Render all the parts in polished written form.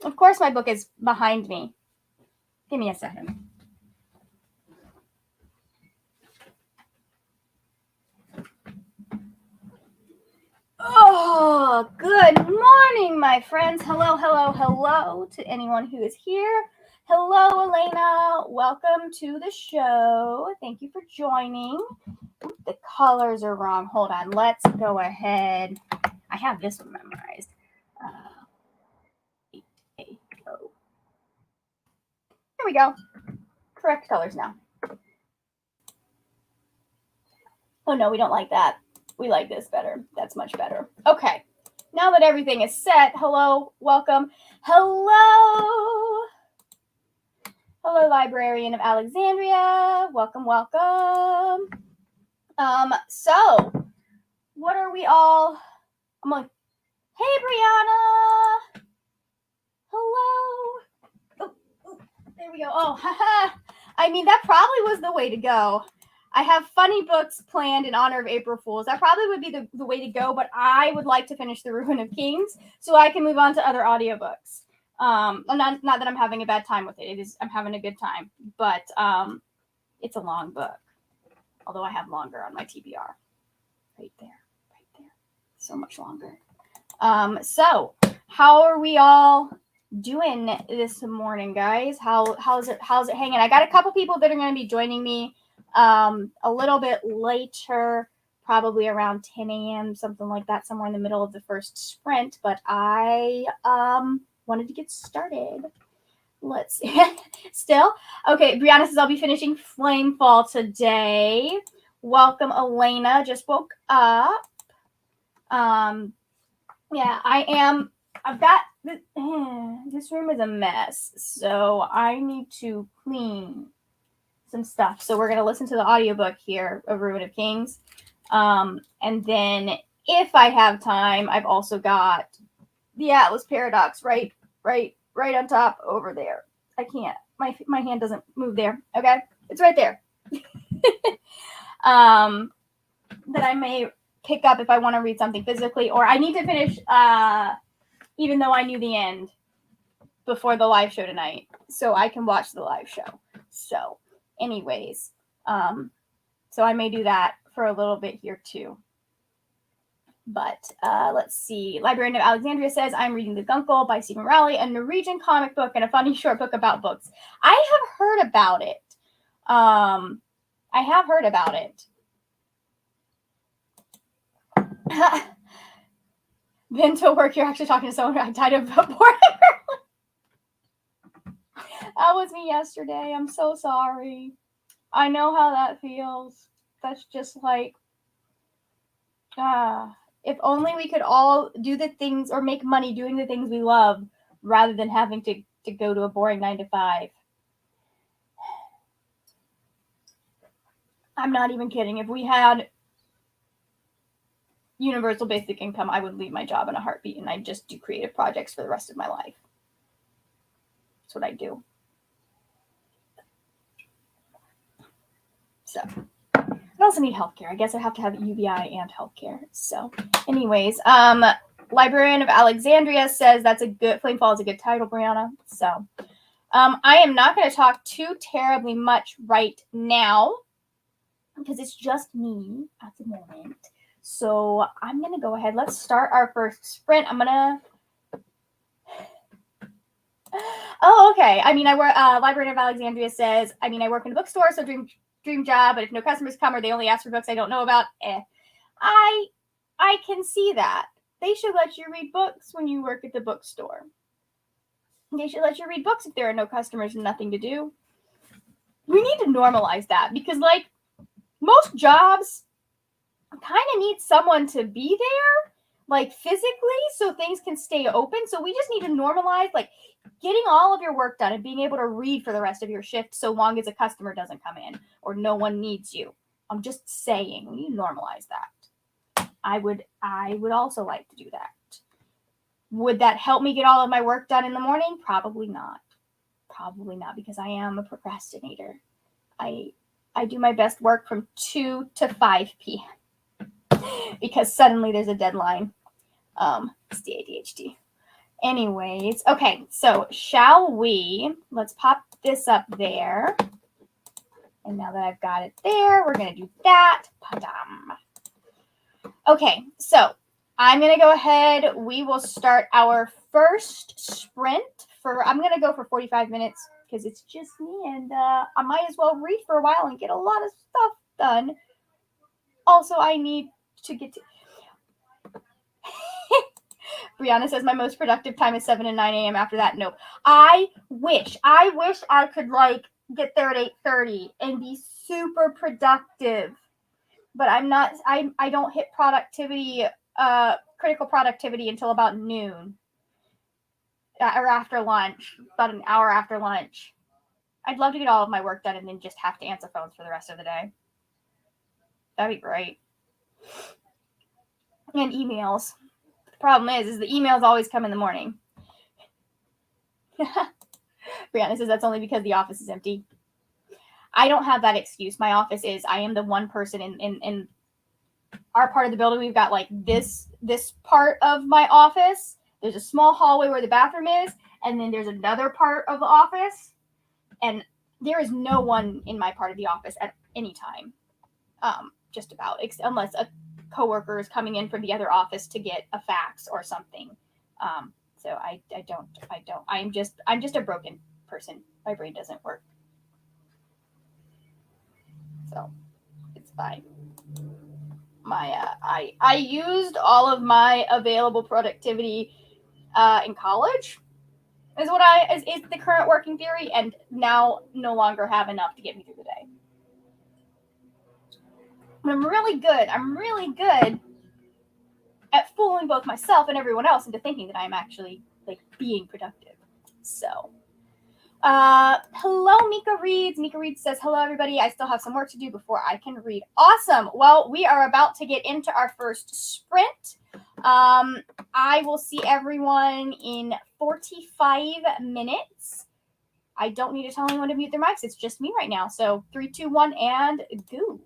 Of course, my book is behind me. Give me a second. Oh, good morning, my friends. Hello, hello, hello to anyone who is here. Hello, Elena. Welcome to the show. Thank you for joining. The colors are wrong. Hold on. Let's go ahead. I have this one memorized. Here we go. Correct colors now. Oh, no, we don't like that. We like this better. That's much better. Okay. Now that everything is set, hello, welcome. Hello. Hello, Librarian of Alexandria. Welcome, welcome. So, what are we all? I'm like, hey, Brianna. Hello. Oh, there we go. Oh, haha. I mean, that probably was the way to go. I have funny books planned in honor of April Fools. That probably would be the way to go, but I would like to finish The Ruin of Kings so I can move on to other audiobooks. Not that I'm having a bad time with it. I'm having a good time, but it's a long book. Although I have longer on my TBR. Right there. So much longer. So how are we all doing this morning, guys? How's it hanging? I got a couple people that are going to be joining me a little bit later, probably around 10 a.m., something like that, somewhere in the middle of the first sprint. But I wanted to get started. Let's see. Still? Okay, Brianna says I'll be finishing Flamefall today. Welcome, Elena. Just woke up. Yeah, I am. I've got this room is a mess, so I need to clean some stuff. So we're gonna listen to the audiobook here of Ruin of Kings, and then if I have time, I've also got the Atlas Paradox right on top over there. I can't. My hand doesn't move there. Okay, it's right there. That I may pick up if I want to read something physically, or I need to finish. Even though I knew the end before the live show tonight, so I can watch the live show. So, anyways, so I may do that for a little bit here too. But let's see. Librarian of Alexandria says, I'm reading The Guncle by Stephen Rowley, a Norwegian comic book and a funny short book about books. I have heard about it. Been to work, you're actually talking to someone who died of boredom. That was me yesterday. I'm so sorry. I know how that feels. That's just like, if only we could all do the things or make money doing the things we love rather than having to go to a boring 9 to 5. I'm not even kidding. If we had universal basic income, I would leave my job in a heartbeat and I'd just do creative projects for the rest of my life. That's what I do. So I also need healthcare. I guess I have to have UBI and healthcare. So anyways, Librarian of Alexandria says that's a good, Flamefall is a good title, Brianna. So I am not going to talk too terribly much right now because it's just me at the moment. So I'm going to go ahead. Let's start our first sprint. I'm going to... Oh, okay. I mean, I work, Librarian of Alexandria says, I mean, I work in a bookstore, so dream job, but if no customers come or they only ask for books I don't know about, I can see that. They should let you read books when you work at the bookstore. They should let you read books if there are no customers and nothing to do. We need to normalize that because, like, most jobs kind of need someone to be there, like, physically, so things can stay open. So we just need to normalize, like, getting all of your work done and being able to read for the rest of your shift so long as a customer doesn't come in or no one needs you. I'm just saying, we need to normalize that. I would also like to do that. Would that help me get all of my work done in the morning? Probably not. Probably not, because I am a procrastinator. I do my best work from 2 to 5 p.m. because suddenly there's a deadline. It's the ADHD. Anyways, okay, so shall we? Let's pop this up there. And now that I've got it there, we're going to do that. Pa-dum. Okay, so I'm going to go ahead. We will start our first sprint I'm going to go for 45 minutes because it's just me, and I might as well read for a while and get a lot of stuff done. Also, I need to get to... Brianna says my most productive time is 7 and 9 a.m. After that, nope. I wish I could like get there at 8:30 and be super productive. But I'm not. I don't hit productivity, critical productivity until about noon, or after lunch, about an hour after lunch. I'd love to get all of my work done and then just have to answer phones for the rest of the day. That'd be great. And emails. The problem is the emails always come in the morning. Brianna says that's only because the office is empty. I don't have that excuse. My office is. I am the one person in our part of the building. We've got like this part of my office. There's a small hallway where the bathroom is, and then there's another part of the office, and there is no one in my part of the office at any time, just about, unless a coworker is coming in from the other office to get a fax or something. So I don't. I'm just a broken person. My brain doesn't work, so it's fine. I used all of my available productivity in college is the current working theory, and now no longer have enough to get me through the day. But I'm really good at fooling both myself and everyone else into thinking that I'm actually like being productive. So hello, Mika Reeds. Mika Reeds says, hello, everybody. I still have some work to do before I can read. Awesome. Well, we are about to get into our first sprint. I will see everyone in 45 minutes. I don't need to tell anyone to mute their mics. It's just me right now. So 3, 2, 1, and go.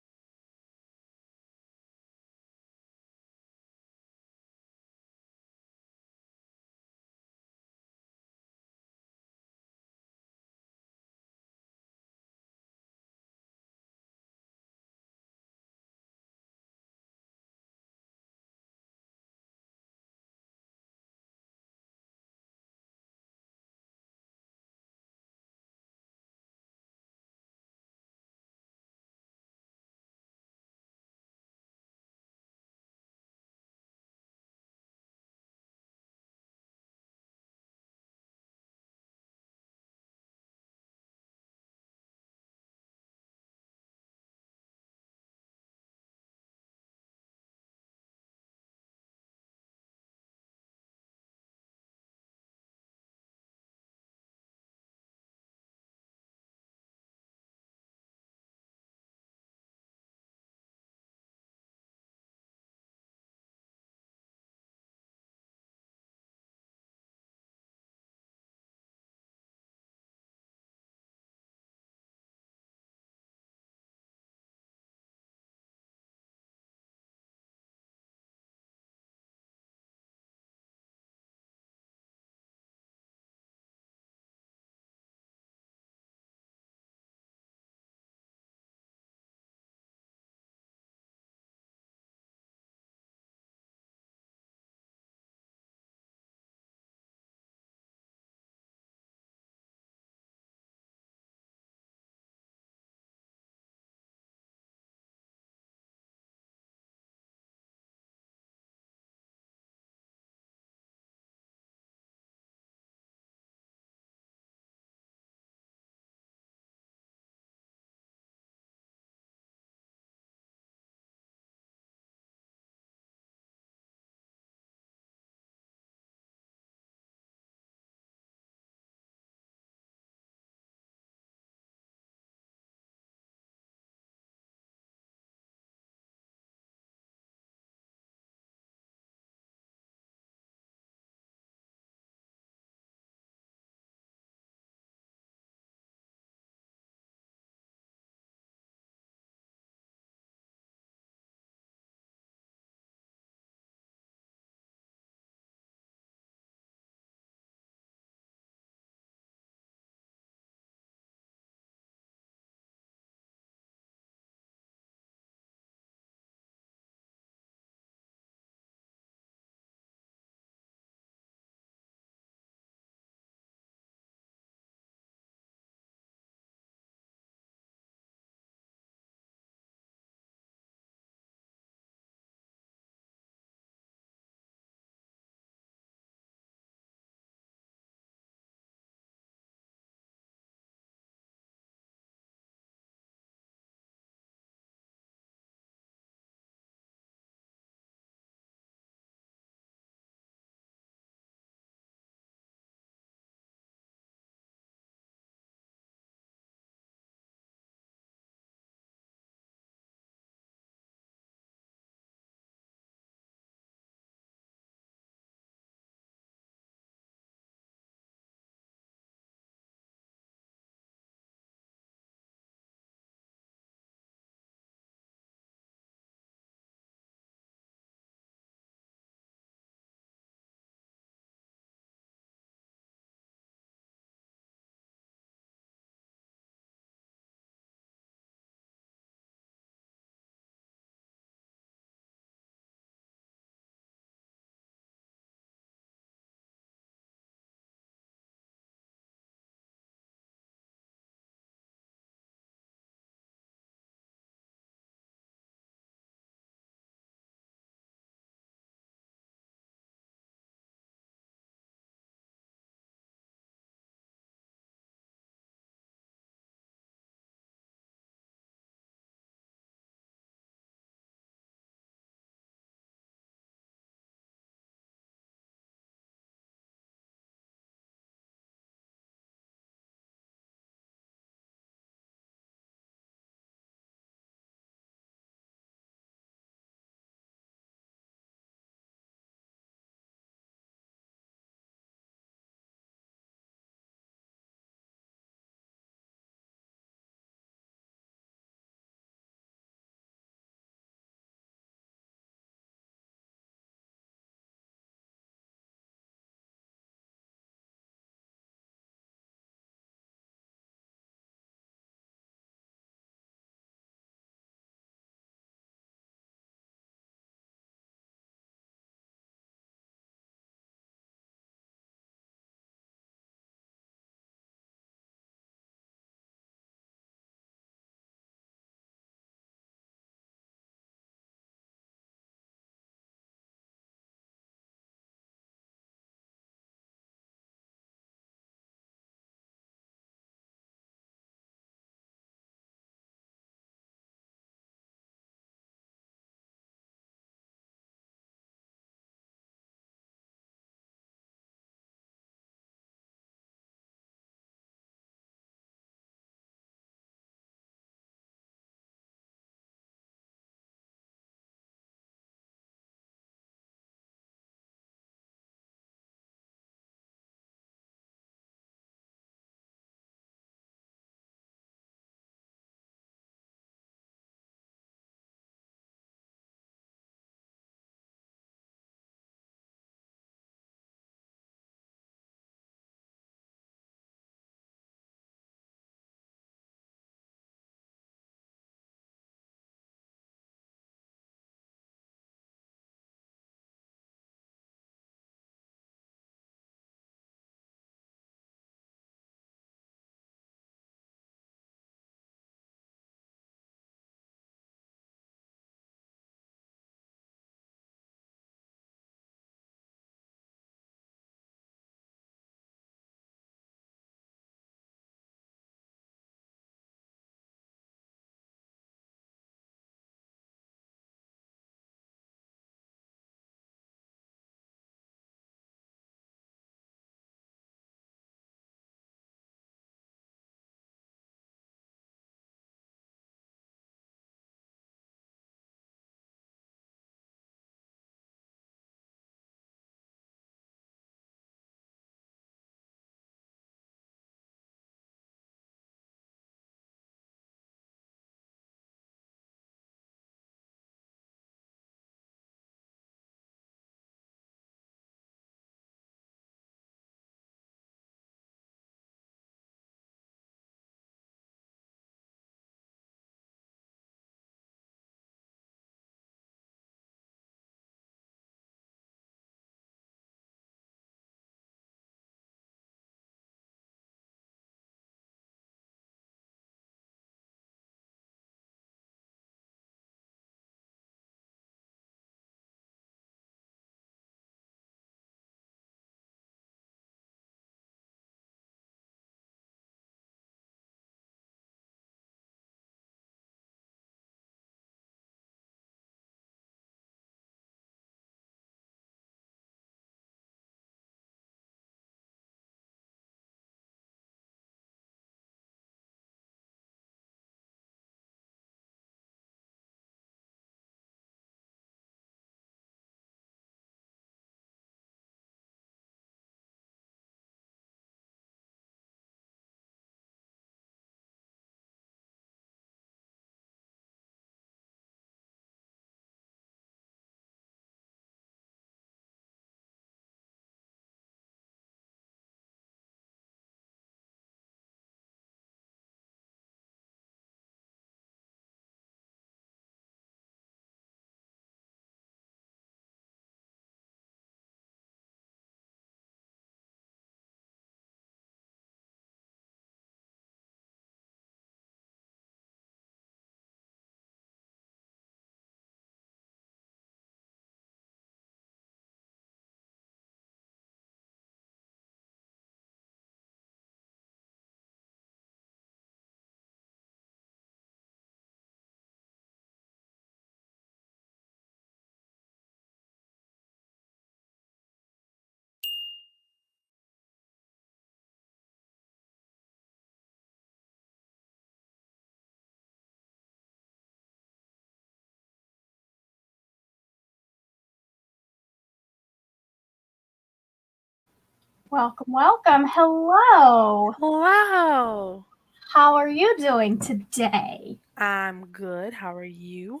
Welcome, welcome. Hello. Wow. How are you doing today? I'm good. How are you?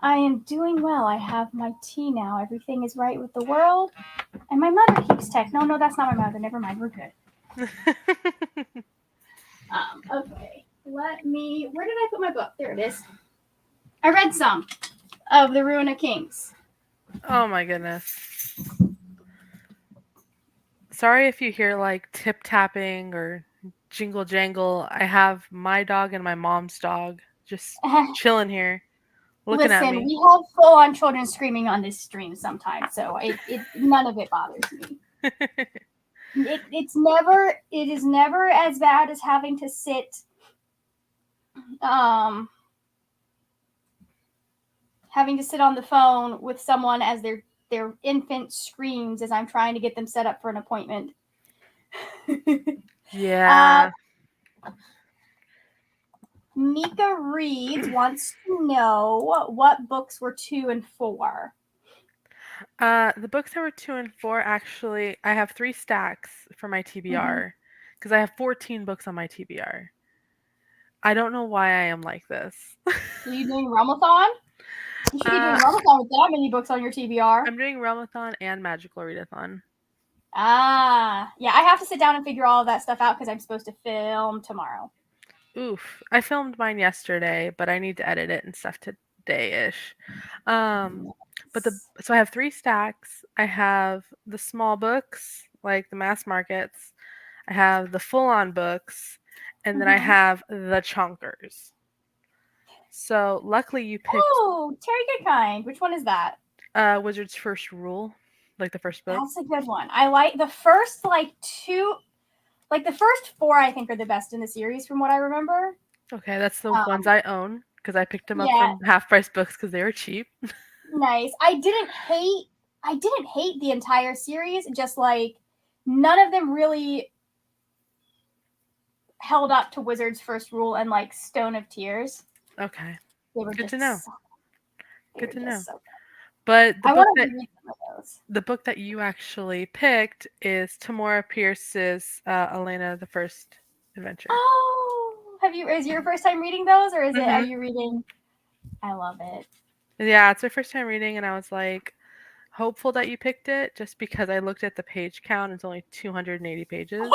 I am doing well. I have my tea now. Everything is right with the world. And my mother keeps text. No, that's not my mother. Never mind. We're good. Okay. Let me. Where did I put my book? There it is. I read some of The Ruin of Kings. Oh my goodness. Sorry if you hear like tip tapping or jingle jangle. I have my dog and my mom's dog just chilling here, looking at Listen, me. we have full on children screaming on this stream sometimes, so it none of it bothers me. It is never as bad as having to sit um on the phone with someone as their infant screams as I'm trying to get them set up for an appointment. uh, Yeah. Mika Reeds wants to know what books were 2 and 4. The books that were 2 and 4, actually, I have 3 stacks for my Mm-hmm. TBR because I have 14 books on my TBR. I don't know why I am like this. Are you doing Rumathon? You should be doing uh, Rumathon with that many books on your TBR. I'm doing Realmathon and Magical Readathon. Yeah, I have to sit down and figure all of that stuff out because I'm supposed to film tomorrow. Oof. I filmed mine yesterday, but I need to edit it and stuff today-ish. Um, but I have 3 stacks. I have the small books, like the mass markets. I have the full-on books, and then I Mm-hmm. have the chunkers. So luckily you picked Oh, Terry Goodkind. Which one is that? Wizard's First Rule, like the first book. That's a good one. I like the first two, like the first 4. I think are the best in the series, from what I remember. Okay, that's the ones Um, I own because I picked them up yeah, from half price books because they were cheap. nice. I didn't hate the entire series. Just like none of them really held up to Wizard's First Rule and like Stone of Tears. Okay, They were good to just know. so, they Good were to know. just so good. But I want to reread some of those. the book that you actually picked is Tamora Pierce's Elena the First Adventure. Oh, have you? Is your first time reading those, or is it? Are Mhm. you reading? I love it. Yeah, it's my first time reading, and I was like hopeful that you picked it just because I looked at the page count. It's only 280 pages.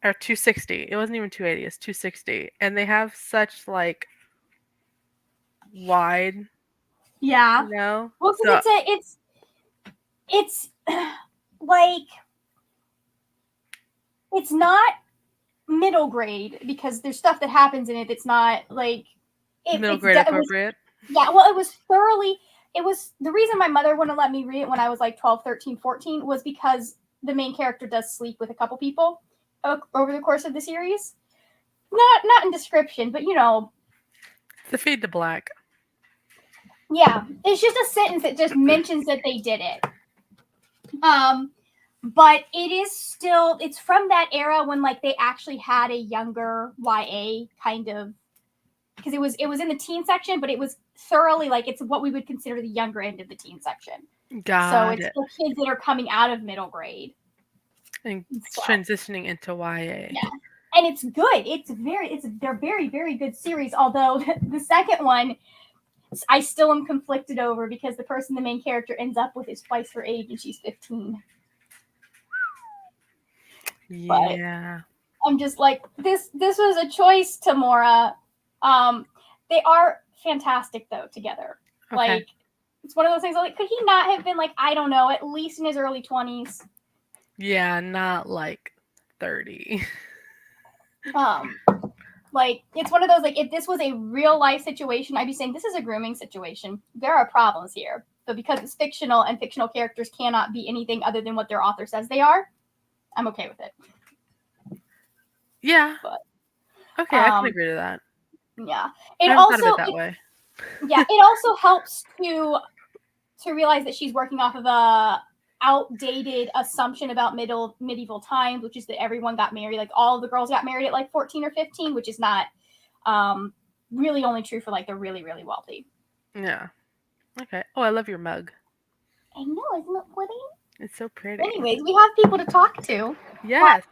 Or 260. It wasn't even 280. It's 260, and they have such like wide, Yeah. you know. Well, So because it's like it's not middle grade because there's stuff that happens in it that's not like middle it's grade it was appropriate. yeah, well, it was thoroughly. It was the reason my mother wouldn't let me read it when I was like 12, 13, 14 was because the main character does sleep with a couple people over the course of the series. Not in description, but The Fade to Black. yeah, it's just a sentence that just mentions that they did it. But it is still it's from that era when like they actually had a younger YA kind of because it was in the teen section, but it was thoroughly like it's what we would consider the younger end of the teen section. So Got it's it. for kids that are coming out of middle grade. And So transitioning into YA. yeah, and it's good. They're very very good series. Although the second one, I still am conflicted over because the person the main character ends up with is twice her age and she's 15. But Yeah. I'm just like this was a choice, Tamora. Um, they are fantastic though together. Okay. Like it's one of those things. Like, could he not have been like I don't know, at least in his early 20s? Yeah, not like 30. Um, like it's one of those like if this was a real life situation, I'd be saying this is a grooming situation. There are problems here, but because it's fictional and fictional characters cannot be anything other than what their author says they are, I'm okay with it. Yeah. But Okay, I can um, agree to that. yeah, I it haven't thought of also it that way. yeah, it also helps to realize that she's working off of a outdated assumption about medieval times, which is that everyone got married, like all the girls got married at like 14 or 15, which is not um, really only true for like the really really wealthy. Yeah. Okay. Oh, I love your mug. I know, isn't it pretty? It's so pretty. Anyways, we have people to talk to. Yes.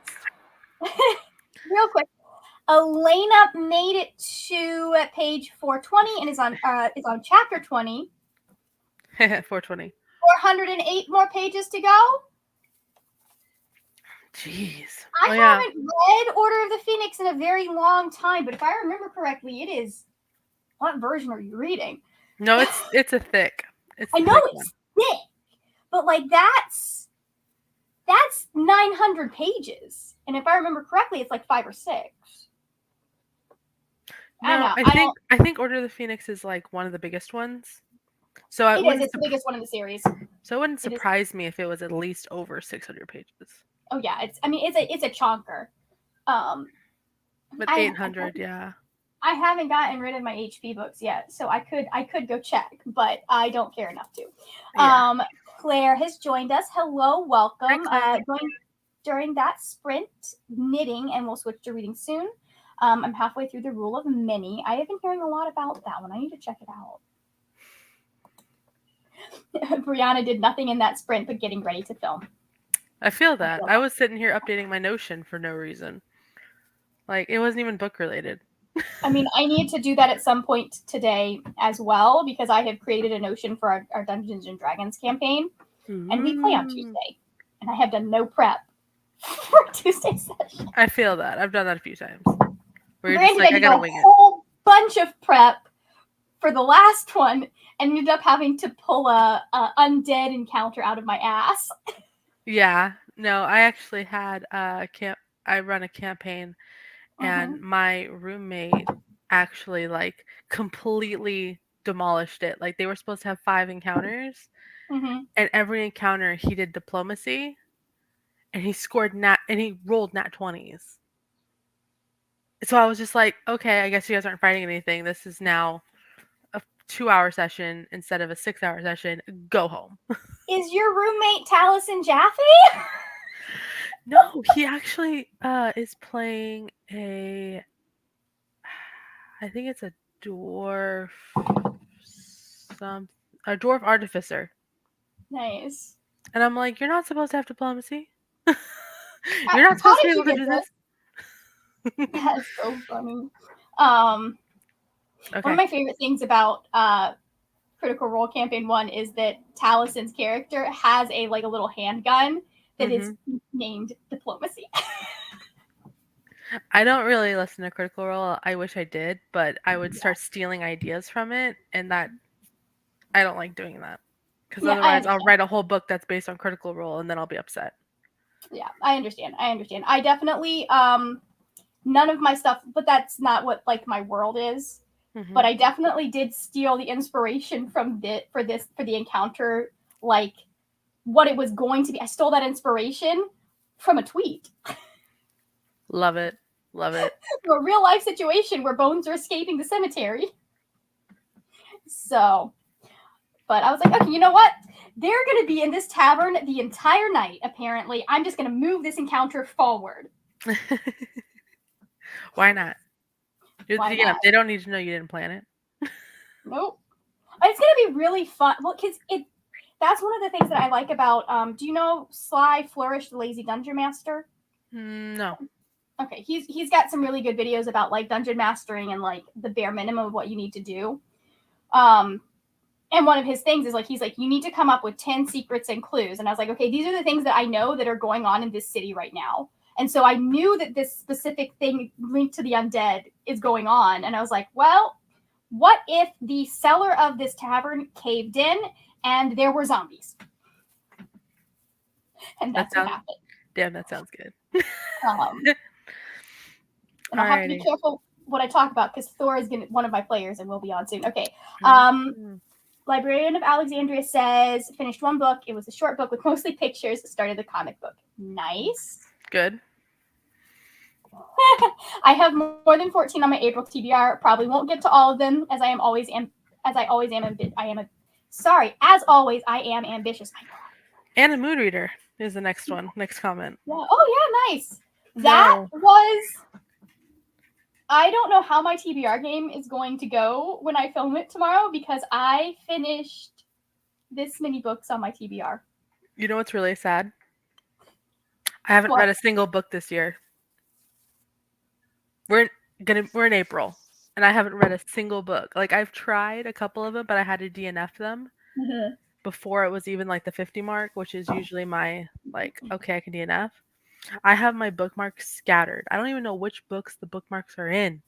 Real quick, Elena made it to page 420 and is on chapter 20. 420. 408 more pages to go. Jeez. I haven't read Order of the Phoenix in a very long time, but if I remember correctly, it is. What version are you reading? No, it's a thick. I know it's thick, but like that's 900 pages, and if I remember correctly, it's like 5 or 6. No, I think Order of the Phoenix is like one of the biggest ones. So it's the biggest one in the series. So it wouldn't surprise me if it was at least over 600 pages. Oh yeah, it's a chonker. But 800, yeah. I haven't gotten rid of my HP books yet, so I could go check, but I don't care enough to. Yeah. Claire has joined us. Hello, welcome. Joined during that sprint knitting, and we'll switch to reading soon. I'm halfway through the Rule of Many. I have been hearing a lot about that one. I need to check it out. Brianna did nothing in that sprint but getting ready to film. I feel that. I was sitting here updating my Notion for no reason. Like, it wasn't even book related. I mean, I need to do that at some point today as well, because I have created a Notion for our Dungeons and Dragons campaign, and we play on Tuesday, and I have done no prep for Tuesday session. I feel that. I've done that a few times. Where you're just like, I gotta wing it. A whole bunch of prep for the last one, and ended up having to pull a undead encounter out of my ass. Yeah. No, I actually had I run a campaign, and my roommate actually like completely demolished it. Like, they were supposed to have 5 encounters, and every encounter he did diplomacy, and he rolled nat 20s. So I was just like, okay, I guess you guys aren't fighting anything. This is now a 2-hour session instead of a 6-hour session. Go home. Is your roommate Taliesin Jaffe? No, he actually is playing I think it's a dwarf artificer. Nice. And I'm like, you're not supposed to have diplomacy. You're not supposed to be able to do this. That's so funny. One of my favorite things about Critical Role Campaign 1 is that Taliesin's character has a little handgun that is named Diplomacy. I don't really listen to Critical Role. I wish I did, but I would start stealing ideas from it, and that I don't like doing that. Because otherwise I'll write a whole book that's based on Critical Role, and then I'll be upset. Yeah, I understand. I definitely none of my stuff, but that's not what my world is. But I definitely did steal the inspiration from for the encounter, what it was going to be. I stole that inspiration from a tweet. Love it. A real life situation where bones are escaping the cemetery. So, but I was like, okay, you know what? They're going to be in this tavern the entire night, apparently. I'm just going to move this encounter forward. Why not? They don't need to know you didn't plan it. Nope. It's going to be really fun. Well, because that's one of the things that I like about, do you know Sly Flourish, the Lazy Dungeon Master? No. Okay, he's got some really good videos about dungeon mastering and the bare minimum of what you need to do. And one of his things is he's like, you need to come up with 10 secrets and clues. And I was like, okay, these are the things that I know that are going on in this city right now. And so I knew that this specific thing linked to the undead is going on. And I was like, well, what if the cellar of this tavern caved in and there were zombies? And that's what happened. Damn, that sounds good. And I'll have to be careful what I talk about because Thor is one of my players and will be on soon. Okay. Librarian of Alexandria says, finished one book. It was a short book with mostly pictures. Started the comic book. Nice. Good. I have more than 14 on my April TBR. Probably won't get to all of them as I always am ambitious. And a mood reader is the next one. Next comment. Yeah. Oh yeah, nice. That was. I don't know how my TBR game is going to go when I film it tomorrow because I finished this many books on my TBR. You know what's really sad? I haven't What? read a single book this year. We're in April, and I haven't read a single book. Like I've tried a couple of them, but I had to DNF them Mhm. before it was even like the 50 mark, which is usually my like okay, I can DNF. I have my bookmarks scattered. I don't even know which books the bookmarks are in.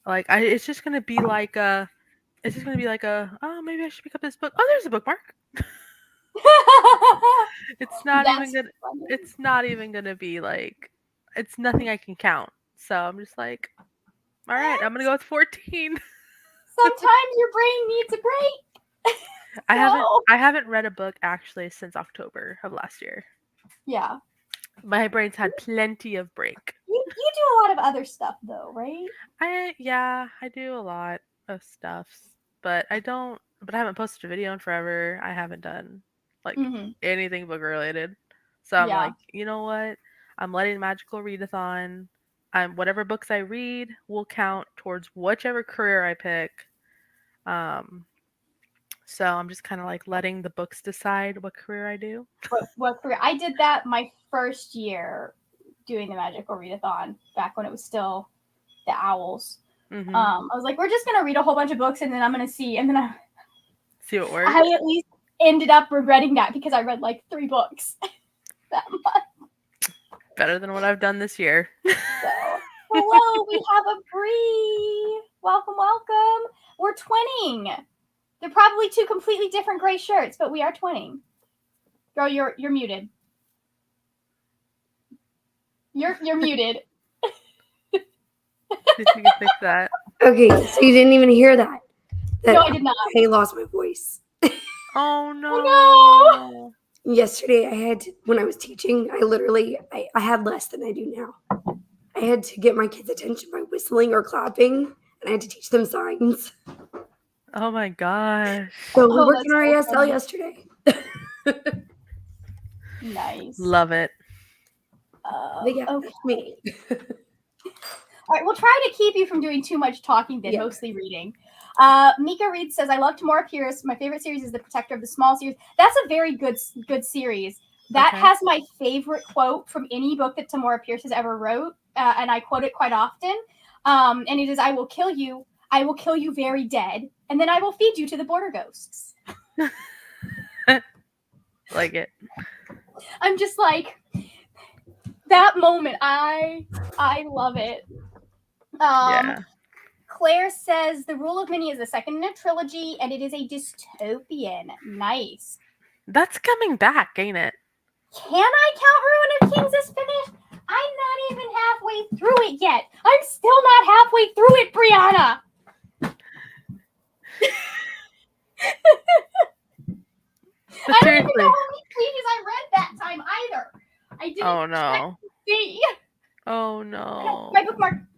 Like it's just gonna be like it's just gonna be like oh, maybe I should pick up this book. Oh, there's a bookmark. It's not even That's gonna. funny. It's not even gonna be like. It's nothing I can count. So I'm just like, all right, I'm gonna go with 14. Sometimes your brain needs a break. I haven't. So I haven't read a book actually since October of last year. yeah, My brain's had plenty of break. you do a lot of other stuff though, right? I do a lot of stuffs, but I don't. But I haven't posted a video in forever. I haven't done like Mm-hmm. anything book related. So I'm Yeah. like, you know what? I'm letting Magical Readathon. Whatever books I read will count towards whichever career I pick. Um, so I'm just kind of like letting the books decide what career I do. What career? I did that my first year doing the Magical Readathon back when it was still the Owls. Hmm. I was like, we're just gonna read a whole bunch of books and then I'm gonna see. And then See what I works. at least ended up regretting that because I read like 3 books that month. Better than what I've done this year. So, hello, we have a Bree. Welcome, welcome. We're twinning. They're probably two completely different gray shirts, but we are twinning. Girl, you're muted. You're muted. See if you can fix that. Okay, so you didn't even hear that. No, I did not. I lost my voice. Oh no. Oh Yesterday, when I was teaching, I had less than I do now. I had to get my kids' attention by whistling or clapping, and I had to teach them signs. Oh my gosh. So we Oh, worked that's on our so ESL funny. yesterday. Nice. Love it. But yeah, Okay. that's me. All right, we'll try to keep you from doing too much talking then, Yeah. mostly reading. Mika Reed says, I love Tamora Pierce. My favorite series is The Protector of the Small series. That's a very good series. That Okay. has my favorite quote from any book that Tamora Pierce has ever wrote, and I quote it quite often. And it is, I will kill you very dead, and then I will feed you to the border ghosts. Like it. I'm just like, that moment, I love it. Yeah. Claire says the Rule of Many is the second in a trilogy, and it is a dystopian. Nice. That's coming back, ain't it? Can I count Ruin of Kings as finished? I'm not even halfway through it yet. I'm still not halfway through it, Brianna. But I don't even know seriously. how many pages I read that time either. I didn't Oh no. see. Oh No, no.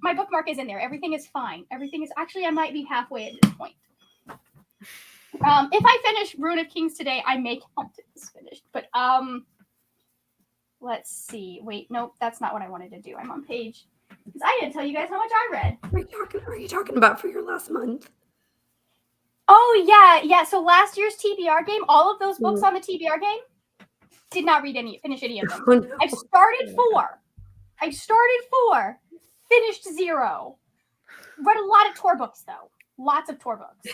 my bookmark is in there. Everything is fine. Everything is actually I might be halfway at this point. If I finish Ruin of Kings today, I may count it as finished. But let's see. Wait, nope, that's not what I wanted to do. I'm on page because I didn't tell you guys how much I read. Are you talking about for your last month? Oh yeah. So last year's TBR game, all of those books on the TBR game, did not finish any of them. Oh, no. I've started 4. Finished 0. Read a lot of tour books though. Lots of tour books.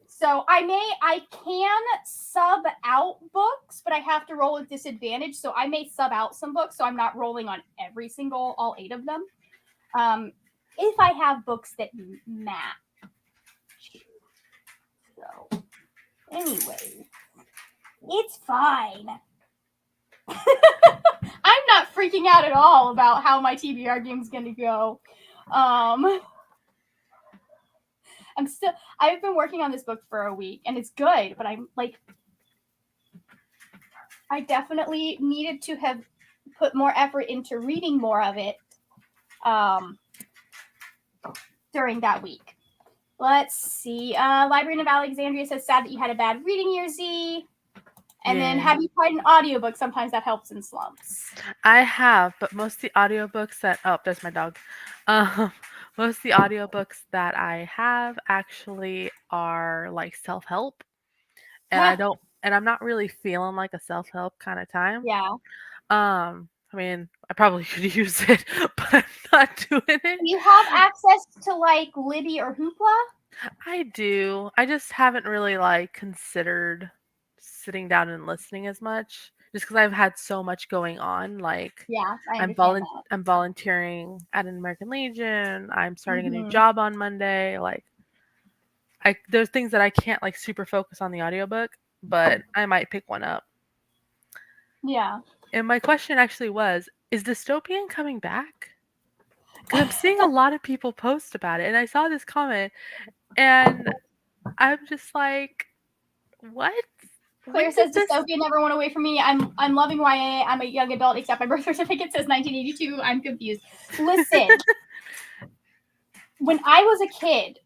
So I can sub out books, but I have to roll with disadvantage. So I may sub out some books, so I'm not rolling on all 8 of them. If I have books that match. So anyway, it's fine. I'm not freaking out at all about how my TBR game's gonna go. I've been working on this book for a week and it's good, but I'm like, I definitely needed to have put more effort into reading more of it during that week. Let's see. Librarian of Alexandria says, sad that you had a bad reading year, Z. And then have you tried an audiobook? Sometimes that helps in slumps. I have, but most of the audiobooks that there's my dog. Most of the audiobooks that I have actually are like self-help. And and I'm not really feeling like a self-help kind of time. Yeah. I mean, I probably could use it, but I'm not doing it. Do you have access to like Libby or Hoopla? I do. I just haven't really like considered sitting down and listening as much just because I've had so much going on. Like Yeah, I understand that. I'm volunteering at an American Legion. I'm starting a new Mhm. job on Monday. Like there's things that I can't like super focus on the audiobook, but I might pick one up. Yeah. And my question actually was, is dystopian coming back? Because I'm seeing a lot of people post about it, and I saw this comment, and I'm just like, what? When Claire did says this? dystopia never went away from me. I'm loving YA. I'm a young adult, except my birth certificate says 1982. I'm confused. Listen, when I was a kid,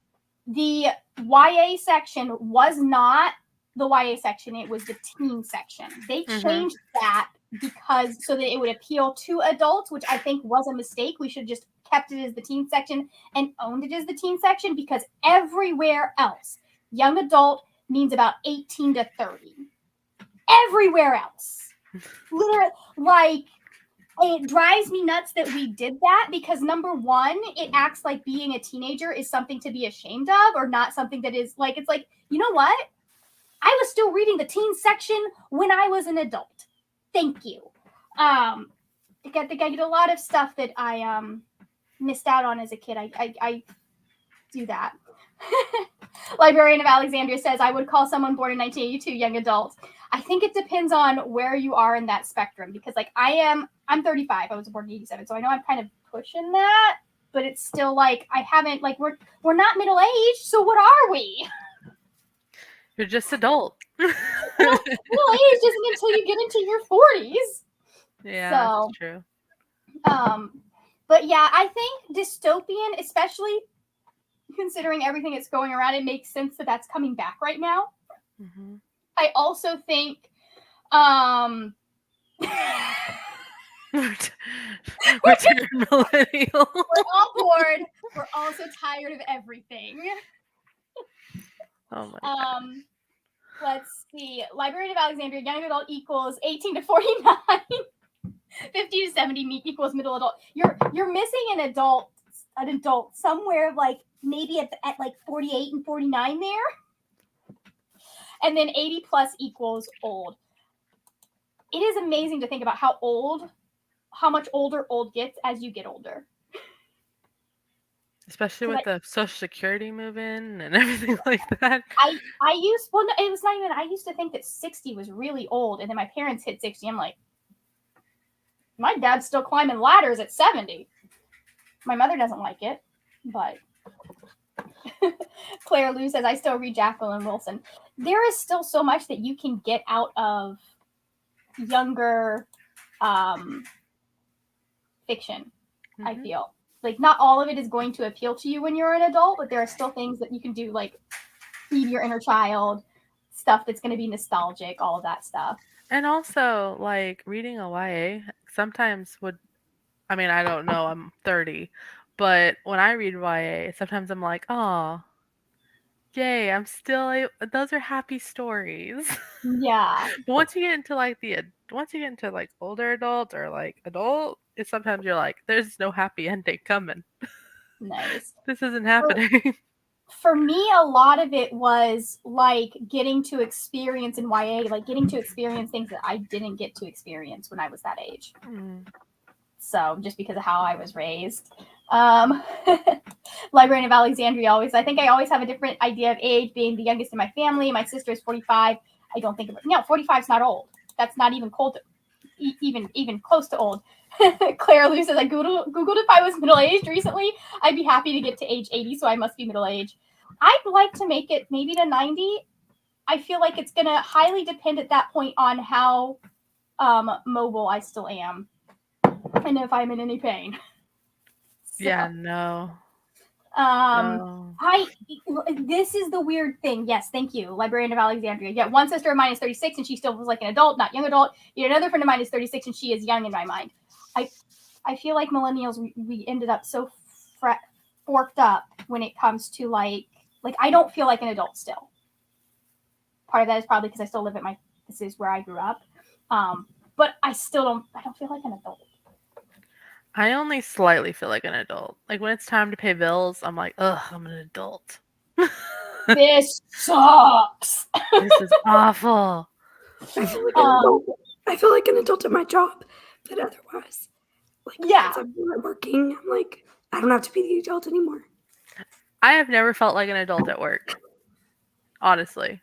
the YA section was not the YA section, it was the teen section. They changed that because so that it would appeal to adults, which I think was a mistake. We should have just kept it as the teen section and owned it as the teen section, because everywhere else, young adult means about 18 to 30. Everywhere else. Literally, like, it drives me nuts that we did that, because number one, it acts like being a teenager is something to be ashamed of, or not something that is like, it's like, you know what? I was still reading the teen section when I was an adult. Thank you. I get a lot of stuff that I missed out on as a kid. I do that. Librarian of Alexandria says, I would call someone born in 1982 young adult. I think it depends on where you are in that spectrum, because like I'm 35. I was born in 87, so I know I'm kind of pushing that, but it's still like I haven't, like, we're not middle aged, so what are we? You're just adult. Middle aged isn't until you get into your 40s. Yeah, So, that's true. But yeah, I think dystopian, especially considering everything that's going around, it makes sense that that's coming back right now. Mm-hmm. I also think Return millennial. we're all bored. We're also tired of everything. Oh my god. Let's see. Librarian of Alexandria, young adult equals 18 to 49. 50 to 70 equals middle adult. You're missing an adult somewhere, like maybe at like 48 and 49 there. And then 80 plus equals old. It is amazing to think about how much older old gets as you get older. Especially with the Social Security moving and everything like that. I used, well, no, it was not even, I used to think that 60 was really old, and then my parents hit 60. I'm like, my dad's still climbing ladders at 70. My mother doesn't like it, but Claire Lou says, I still read Jacqueline Wilson. There is still so much that you can get out of younger fiction, Mm-hmm. I feel. Like, not all of it is going to appeal to you when you're an adult, but there are still things that you can do, like feed your inner child, stuff that's going to be nostalgic, all of that stuff. And also, like, reading a YA sometimes would, I mean, I don't know, I'm 30, but when I read YA, sometimes I'm like, oh, yay, those are happy stories. Yeah. But once you get into like older adult or like adult, it's sometimes you're like, there's no happy ending coming. Nice. This isn't happening. For me, a lot of it was like getting to experience in YA, like getting to experience things that I didn't get to experience when I was that age. Mm. So just because of how I was raised. Librarian of Alexandria I think I always have a different idea of age, being the youngest in my family. My sister is 45. I don't think 45 is not old. That's not even cold, even close to old. Claire Lou says, I Googled if I was middle-aged recently. I'd be happy to get to age 80, so I must be middle-aged. I'd like to make it maybe to 90. I feel like it's going to highly depend at that point on how mobile I still am and if I'm in any pain. So, Yeah, no. This is the weird thing. Yes, thank you, Librarian of Alexandria. Yeah, one sister of mine is 36 and she still was like an adult, not young adult. Yet another friend of mine is 36 and she is young in my mind. I feel like millennials, we ended up so forked up when it comes to like I don't feel like an adult still. Part of that is probably because I still live at this is where I grew up. But I don't feel like an adult. I only slightly feel like an adult. Like when it's time to pay bills, I'm like, ugh, I'm an adult. This sucks. This is awful. I feel like an adult. I feel like an adult at my job, but otherwise, like Yeah. once I'm not working, I'm like, I don't have to be the adult anymore. I have never felt like an adult at work, honestly,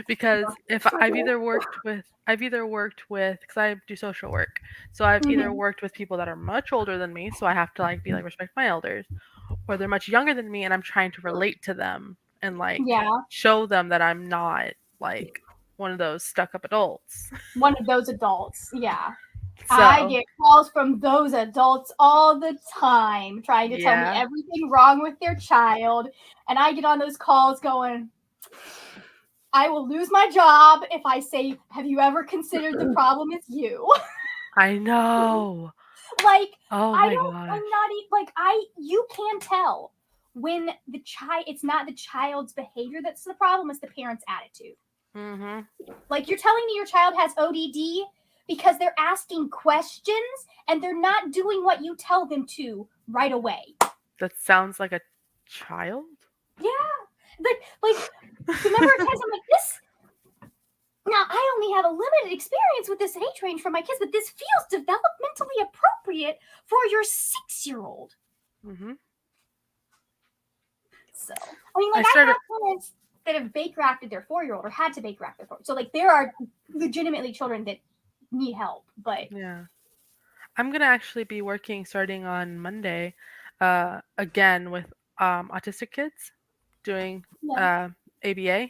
because if I've either worked with, because I do social work, so I've either worked with people that are much older than me, so I have to like be like respect my elders, or they're much younger than me, and I'm trying to relate to them and like show them that I'm not like one of those stuck up adults. One of those adults, yeah. So, I get calls from those adults all the time trying to tell me everything wrong with their child. And I get on those calls going, I will lose my job if I say, have you ever considered the problem is you? I know. Like, oh I my don't, gosh. I'm not even, like, you can tell when it's not the child's behavior that's the problem, it's the parent's attitude. Mm-hmm. Like, you're telling me your child has ODD because they're asking questions and they're not doing what you tell them to right away. That sounds like a child? Yeah. Like remember a times I'm like, this, now I only have a limited experience with this age range for my kids, but this feels developmentally appropriate for your 6-year-old. Mm-hmm. So, I mean, like, I have parents that have bake-rafted their 4-year-old or had to bake-raft their 4-year-old. So, like, there are legitimately children that need help, but yeah. I'm going to actually be working starting on Monday again with autistic kids doing ABA.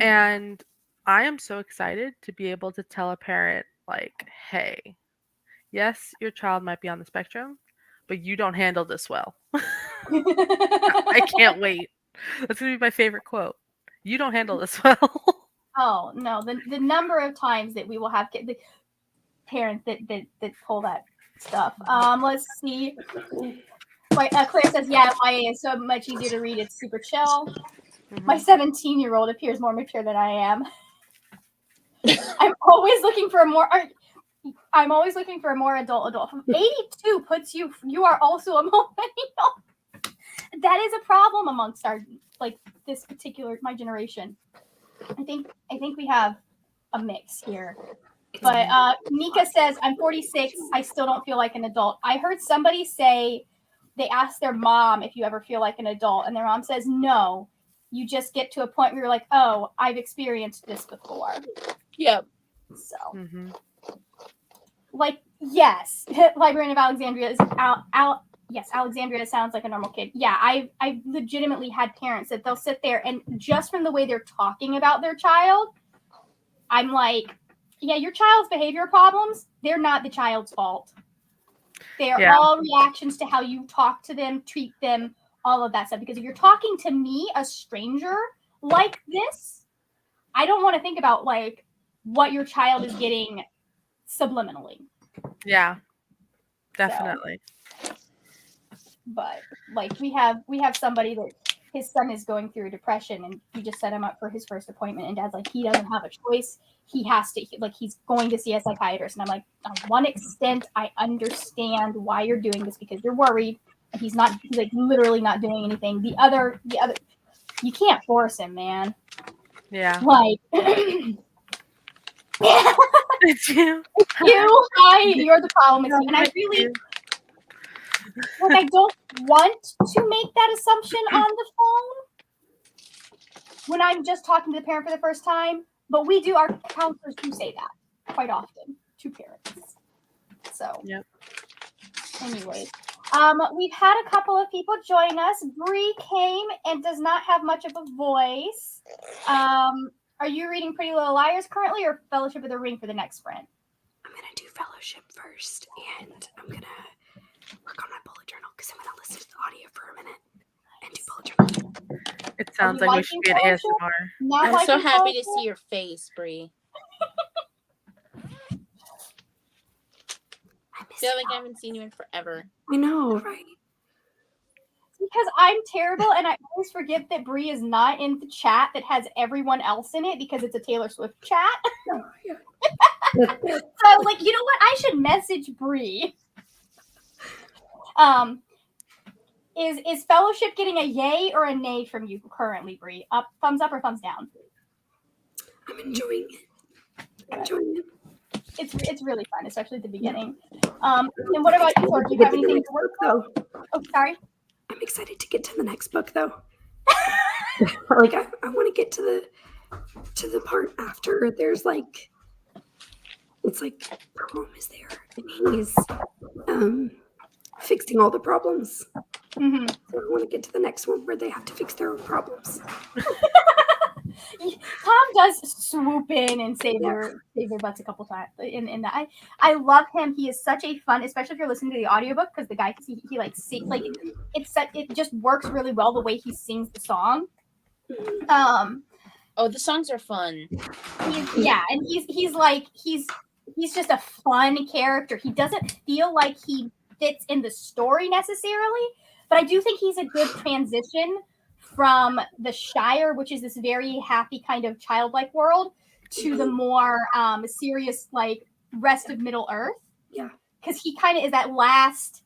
And I am so excited to be able to tell a parent, like, hey, yes, your child might be on the spectrum, but you don't handle this well. I can't wait. That's going to be my favorite quote. You don't handle this well. Oh, no. The number of times that we will have the parents that pull that stuff. Let's see. Claire says, yeah, YA is so much easier to read. It's super chill. Mm-hmm. My 17-year-old appears more mature than I am. I'm always looking for a more adult. 82 puts you are also a millennial. That is a problem amongst our, like, this particular, my generation. I think we have a mix here. But Nika says, I'm 46. I still don't feel like an adult. I heard somebody say they asked their mom if you ever feel like an adult, and their mom says, no. You just get to a point where you're like, oh, I've experienced this before. Yep. So, like, yes, Librarian of Alexandria is yes, Alexandria sounds like a normal kid. Yeah, I've legitimately had parents that they'll sit there and just from the way they're talking about their child, I'm like, yeah, your child's behavior problems, they're not the child's fault. They're all reactions to how you talk to them, treat them, all of that stuff. Because if you're talking to me, a stranger, like this, I don't want to think about, like, what your child is getting subliminally. Yeah, definitely. So, but, like, we have somebody that his son is going through depression, and he just set him up for his first appointment, and Dad's like, he doesn't have a choice. He has to, like, he's going to see a psychiatrist. And I'm like, on one extent, I understand why you're doing this because you're worried. And he's like literally not doing anything. The other, you can't force him, man. Yeah. Like, it's you. You're the problem. It's you. And I really, like, I don't want to make that assumption on the phone when I'm just talking to the parent for the first time. But our counselors do say that quite often to parents. So, anyway, we've had a couple of people join us. Bree came and does not have much of a voice. Are you reading Pretty Little Liars currently, or Fellowship of the Ring for the next sprint? I'm gonna do Fellowship first, and I'm gonna work on my bullet journal because I'm gonna listen to the audio for a minute and do bullet journal. It sounds like we should be an ASMR. I'm so happy to see your face, Bree. I feel like I haven't seen you in forever. I know, right? because I'm terrible and I always forget that Bree is not in the chat that has everyone else in it because it's a Taylor Swift chat. Oh, yeah. So I was like, you know what? I should message Bree. Is Fellowship getting a yay or a nay from you currently, Bree? Thumbs up or thumbs down? I'm enjoying it. It's really fun, especially at the beginning. And what about you, Thor? Do you have anything to work on? Oh, sorry. I'm excited to get to the next book, though. Like I want to get to the part after there's like, it's like Prom is there and he's fixing all the problems. Mm-hmm. So I want to get to the next one where they have to fix their own problems. Tom does swoop in and save their butts a couple times in that. I love him. He is such a fun, especially if you're listening to the audiobook, because the guy he like sings like it just works really well the way he sings the song. Oh, the songs are fun. And he's just a fun character. He doesn't feel like he fits in the story necessarily, but I do think he's a good transition from the Shire, which is this very happy kind of childlike world, to the more serious like rest of Middle Earth. Yeah, because he kind of is that last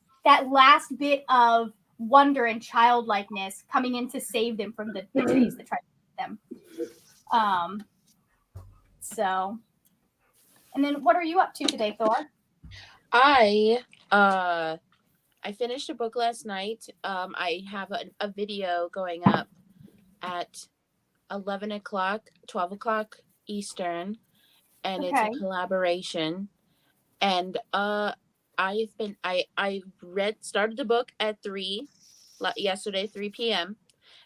bit of wonder and childlikeness coming in to save them from the trees that try to eat them. So, and then what are you up to today, Thor? I finished a book last night. I have a video going up at 11 o'clock, 12 o'clock Eastern, and it's a collaboration. And I started the book at 3 p.m.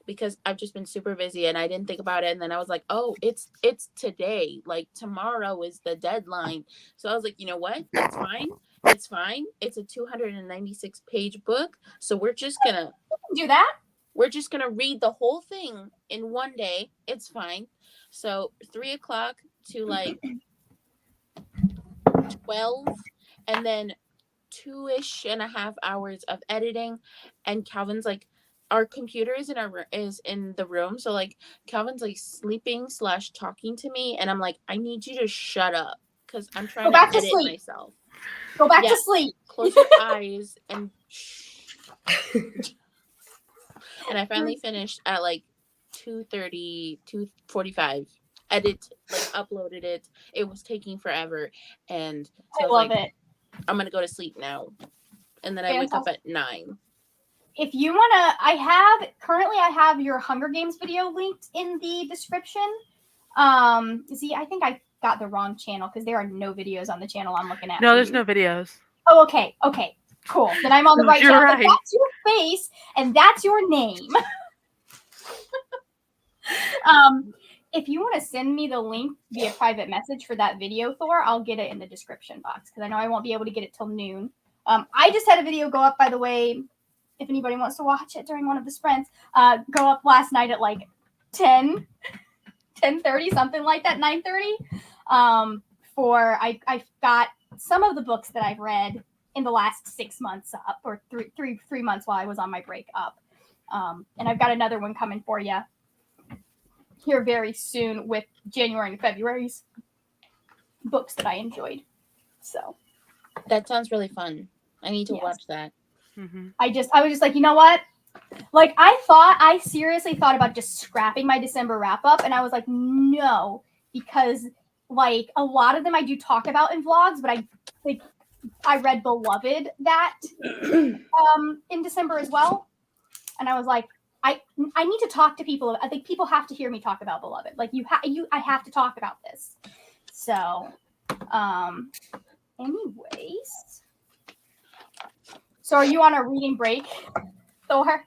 because I've just been super busy and I didn't think about it. And then I was like, oh, it's today. Like tomorrow is the deadline. So I was like, you know what? It's fine. It's fine. It's a 296 page book. So we're just gonna do that. We're just gonna read the whole thing in one day. It's fine. So 3 o'clock to like 12, and then 2.5 hours of editing. And Calvin's like, our computer is in the room, so like Calvin's like sleeping / talking to me, and I'm like, I need you to shut up because I'm trying to edit myself. Go back to sleep. Close your eyes and and I finally finished at like 2:30, 2:45. Edit, like uploaded it. It was taking forever, and so I love it. I'm gonna go to sleep now, and then I wake up at 9. If you wanna, I have your Hunger Games video linked in the description. See, I think I got the wrong channel because there are no videos on the channel I'm looking at. No, there's no videos. Oh, okay, cool. Then I'm on the right channel. Right. That's your face and that's your name. If you want to send me the link via private message for that video, Thor, I'll get it in the description box because I know I won't be able to get it till noon. I just had a video go up, by the way, if anybody wants to watch it during one of the sprints, go up last night at like 10:30, something like that, 9:30. I've got some of the books that I've read in the last 6 months up, or three months while I was on my break up. And I've got another one coming for you here very soon with January and February's books that I enjoyed. So that sounds really fun. I need to watch that. Mm-hmm. I was just like, you know what? Like I seriously thought about just scrapping my December wrap up, and I was like, no, because like a lot of them I do talk about in vlogs, but I read Beloved that in December as well, and I was like, I need to talk to people. I think people have to hear me talk about Beloved. Like I have to talk about this. So, anyways, so are you on a reading break, Thor?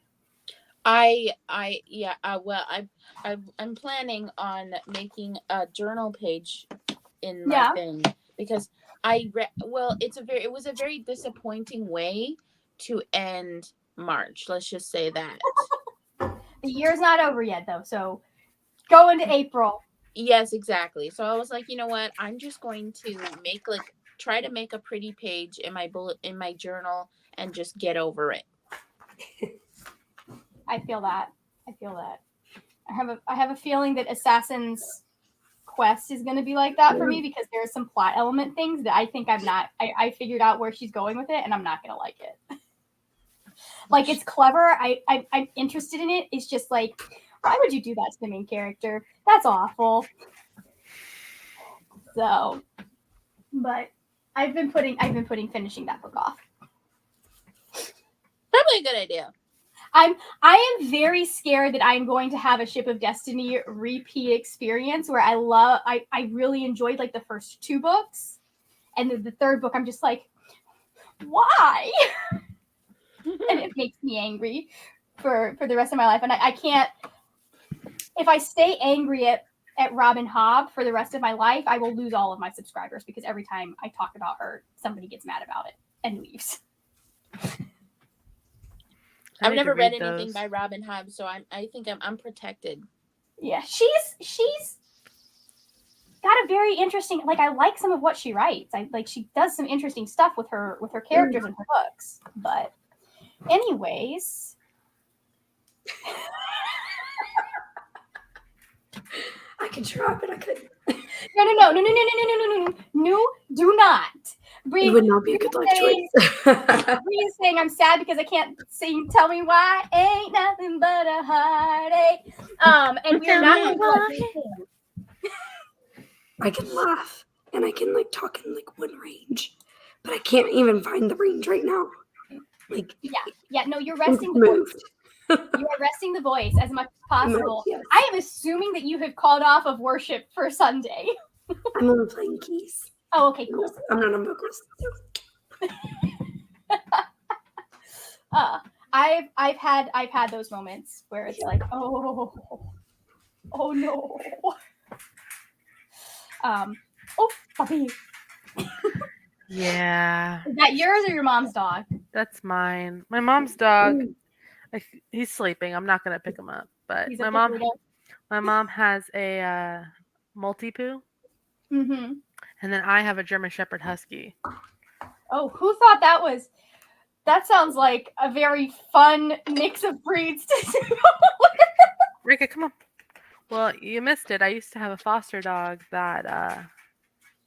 I'm planning on making a journal page in my thing because it was a very disappointing way to end March. Let's just say that. The year's not over yet though, so go into April. Yes, exactly. So I was like, you know what? I'm just going to try to make a pretty page in my journal and just get over it. I feel that. I have a feeling that Assassin's Quest is going to be like that for me because there's some plot element things that I think I figured out where she's going with it and I'm not going to like it. Like, it's clever. I'm interested in it. It's just like, why would you do that to the main character? That's awful. So, but I've been putting finishing that book off. Probably a good idea. I am very scared that I'm going to have a Ship of Destiny repeat experience where I really enjoyed like the first 2 books, and the third book I'm just like, why? And it makes me angry for the rest of my life, and I can't. If I stay angry at Robin Hobb for the rest of my life, I will lose all of my subscribers because every time I talk about her, somebody gets mad about it and leaves. I've never read anything by Robin Hobb, so I think I'm protected. Yeah, she's got a very interesting. Like, I like some of what she writes. She does some interesting stuff with her characters in her books. But, anyways, I could try, but I couldn't. No, do not. It would not be a good life choice. Bree's saying I'm sad because I can't sing Tell Me Why. Ain't nothing but a heartache. And we're not going to sing. I can laugh and I can like talk in like one range, but I can't even find the range right now. Like, yeah, no, you're resting the voice. You are resting the voice as much as possible. Yes. I am assuming that you have called off of worship for Sunday. I'm only playing keys. Oh, okay, cool. I'm not a vocalist. I've had those moments where it's like, oh no. Oh, puppy. Yeah. Is that yours or your mom's dog? That's mine. My mom's dog. He's sleeping. I'm not gonna pick him up. But my mom has a Maltipoo. Mm-hmm. And then I have a German Shepherd Husky. Oh, who thought that was? That sounds like a very fun mix of breeds to do. Rika, come on. Well, you missed it. I used to have a foster dog that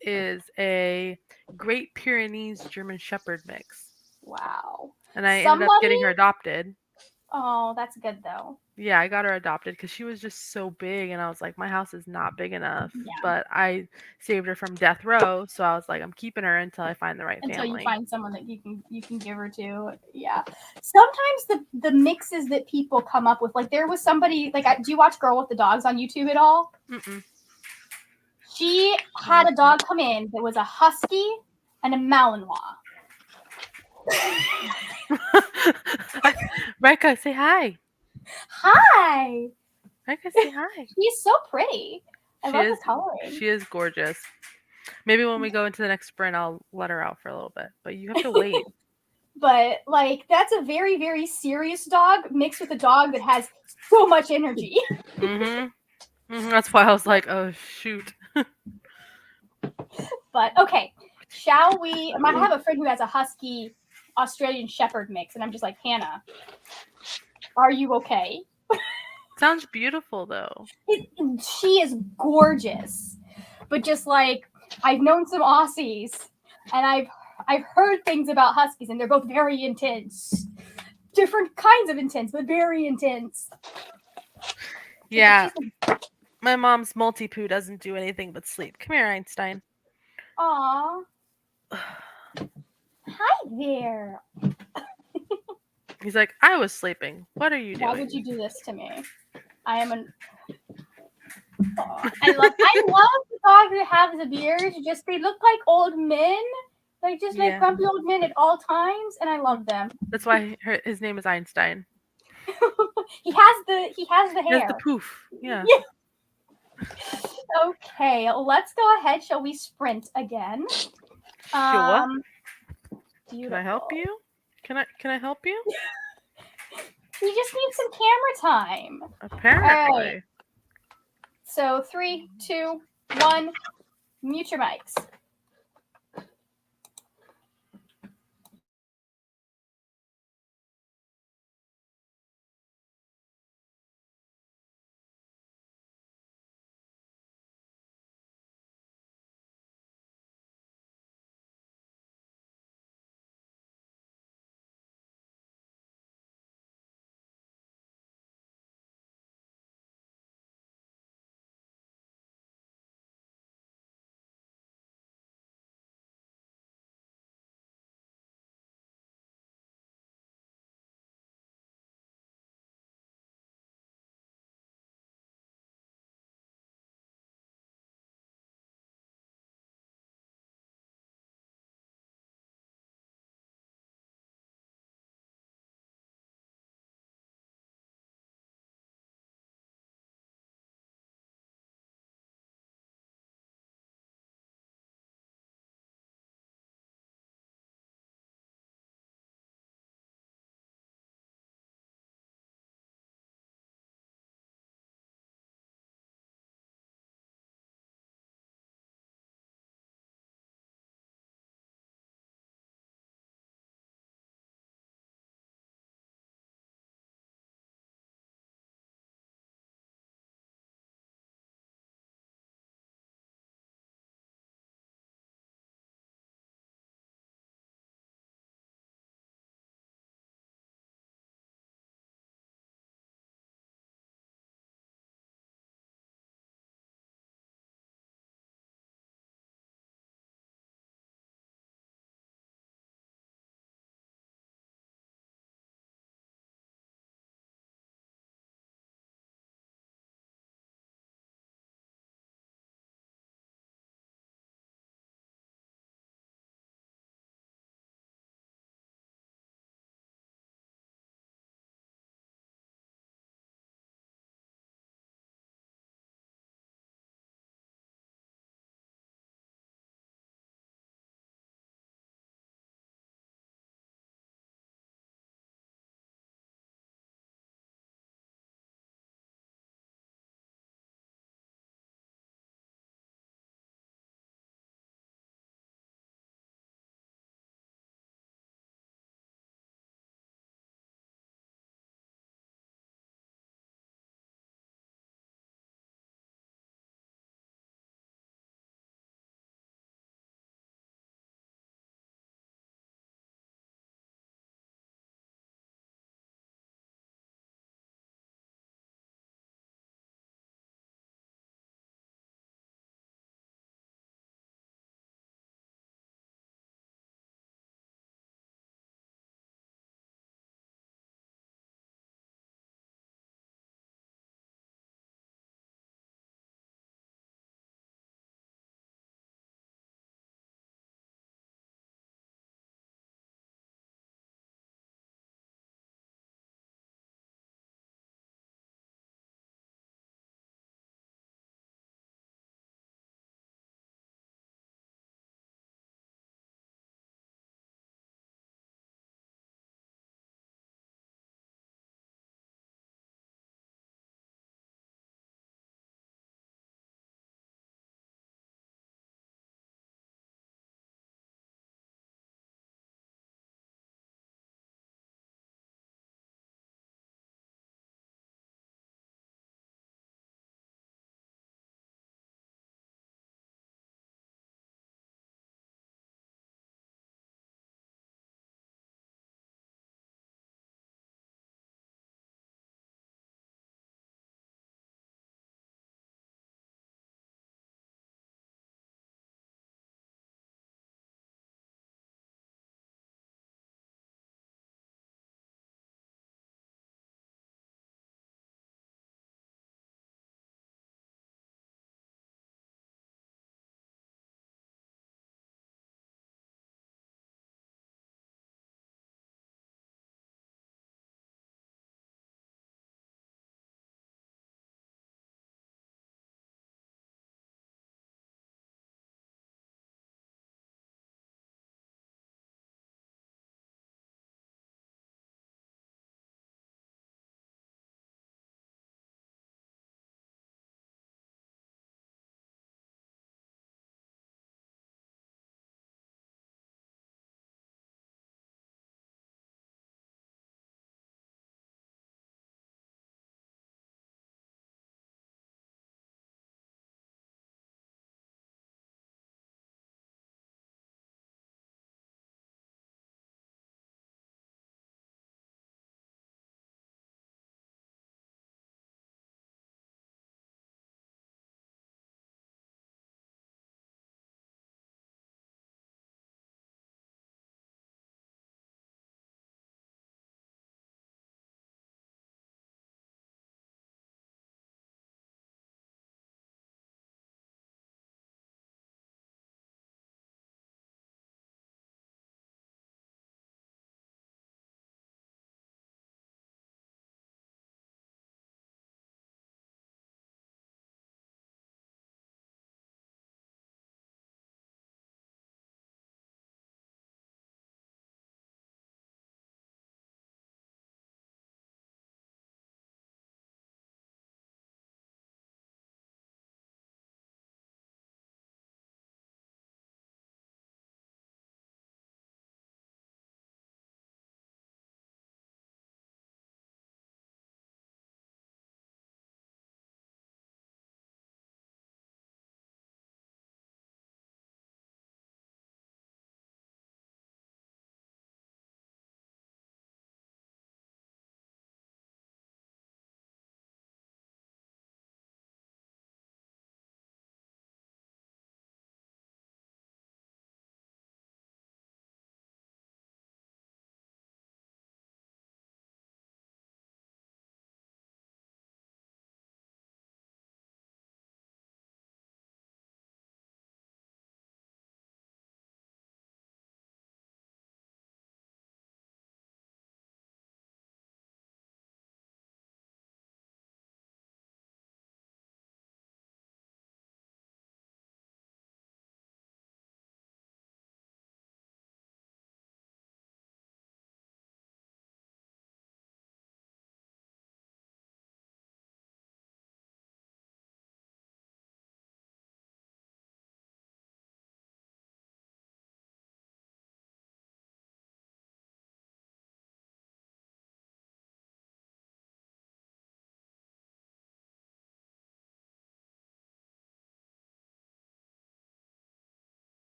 is a Great Pyrenees German Shepherd mix. Wow. And I ended up getting her adopted. Oh, that's good though. Yeah, I got her adopted because she was just so big, and I was like, my house is not big enough. Yeah. But I saved her from death row, so I was like, I'm keeping her until I find the right family. Until you find someone that you can give her to. Yeah. Sometimes the mixes that people come up with, like there was somebody like, do you watch Girl with the Dogs on YouTube at all? Mm-mm. She had a dog come in that was a husky and a Malinois. Rika, say hi. Hi. Rika, say hi. She's so pretty. I love the coloring. She is gorgeous. Maybe when we go into the next sprint, I'll let her out for a little bit. But you have to wait. But like, that's a very, very serious dog mixed with a dog that has so much energy. That's why I was like, oh shoot. But okay, shall we? I have a friend who has a husky Australian Shepherd mix, and I'm just like, Hannah, are you okay? Sounds beautiful though. She is gorgeous, but just like, I've known some Aussies, and I've heard things about huskies, and they're both very intense. Different kinds of intense, but very intense. Yeah. My mom's Maltipoo doesn't do anything but sleep. Come here, Einstein. Aw. Hi there. He's like, I was sleeping. What are you doing? Why would you do this to me? I am an. Oh, I love the dogs that have the beards. Just they look like old men. Like just like grumpy old men at all times, and I love them. That's why his name is Einstein. He has the hair. He has the poof. Yeah. Okay, let's go ahead. Shall we sprint again? Sure. Can I help you? Can I help you? You just need some camera time. Apparently. Right. So 3, 2, 1. Mute your mics.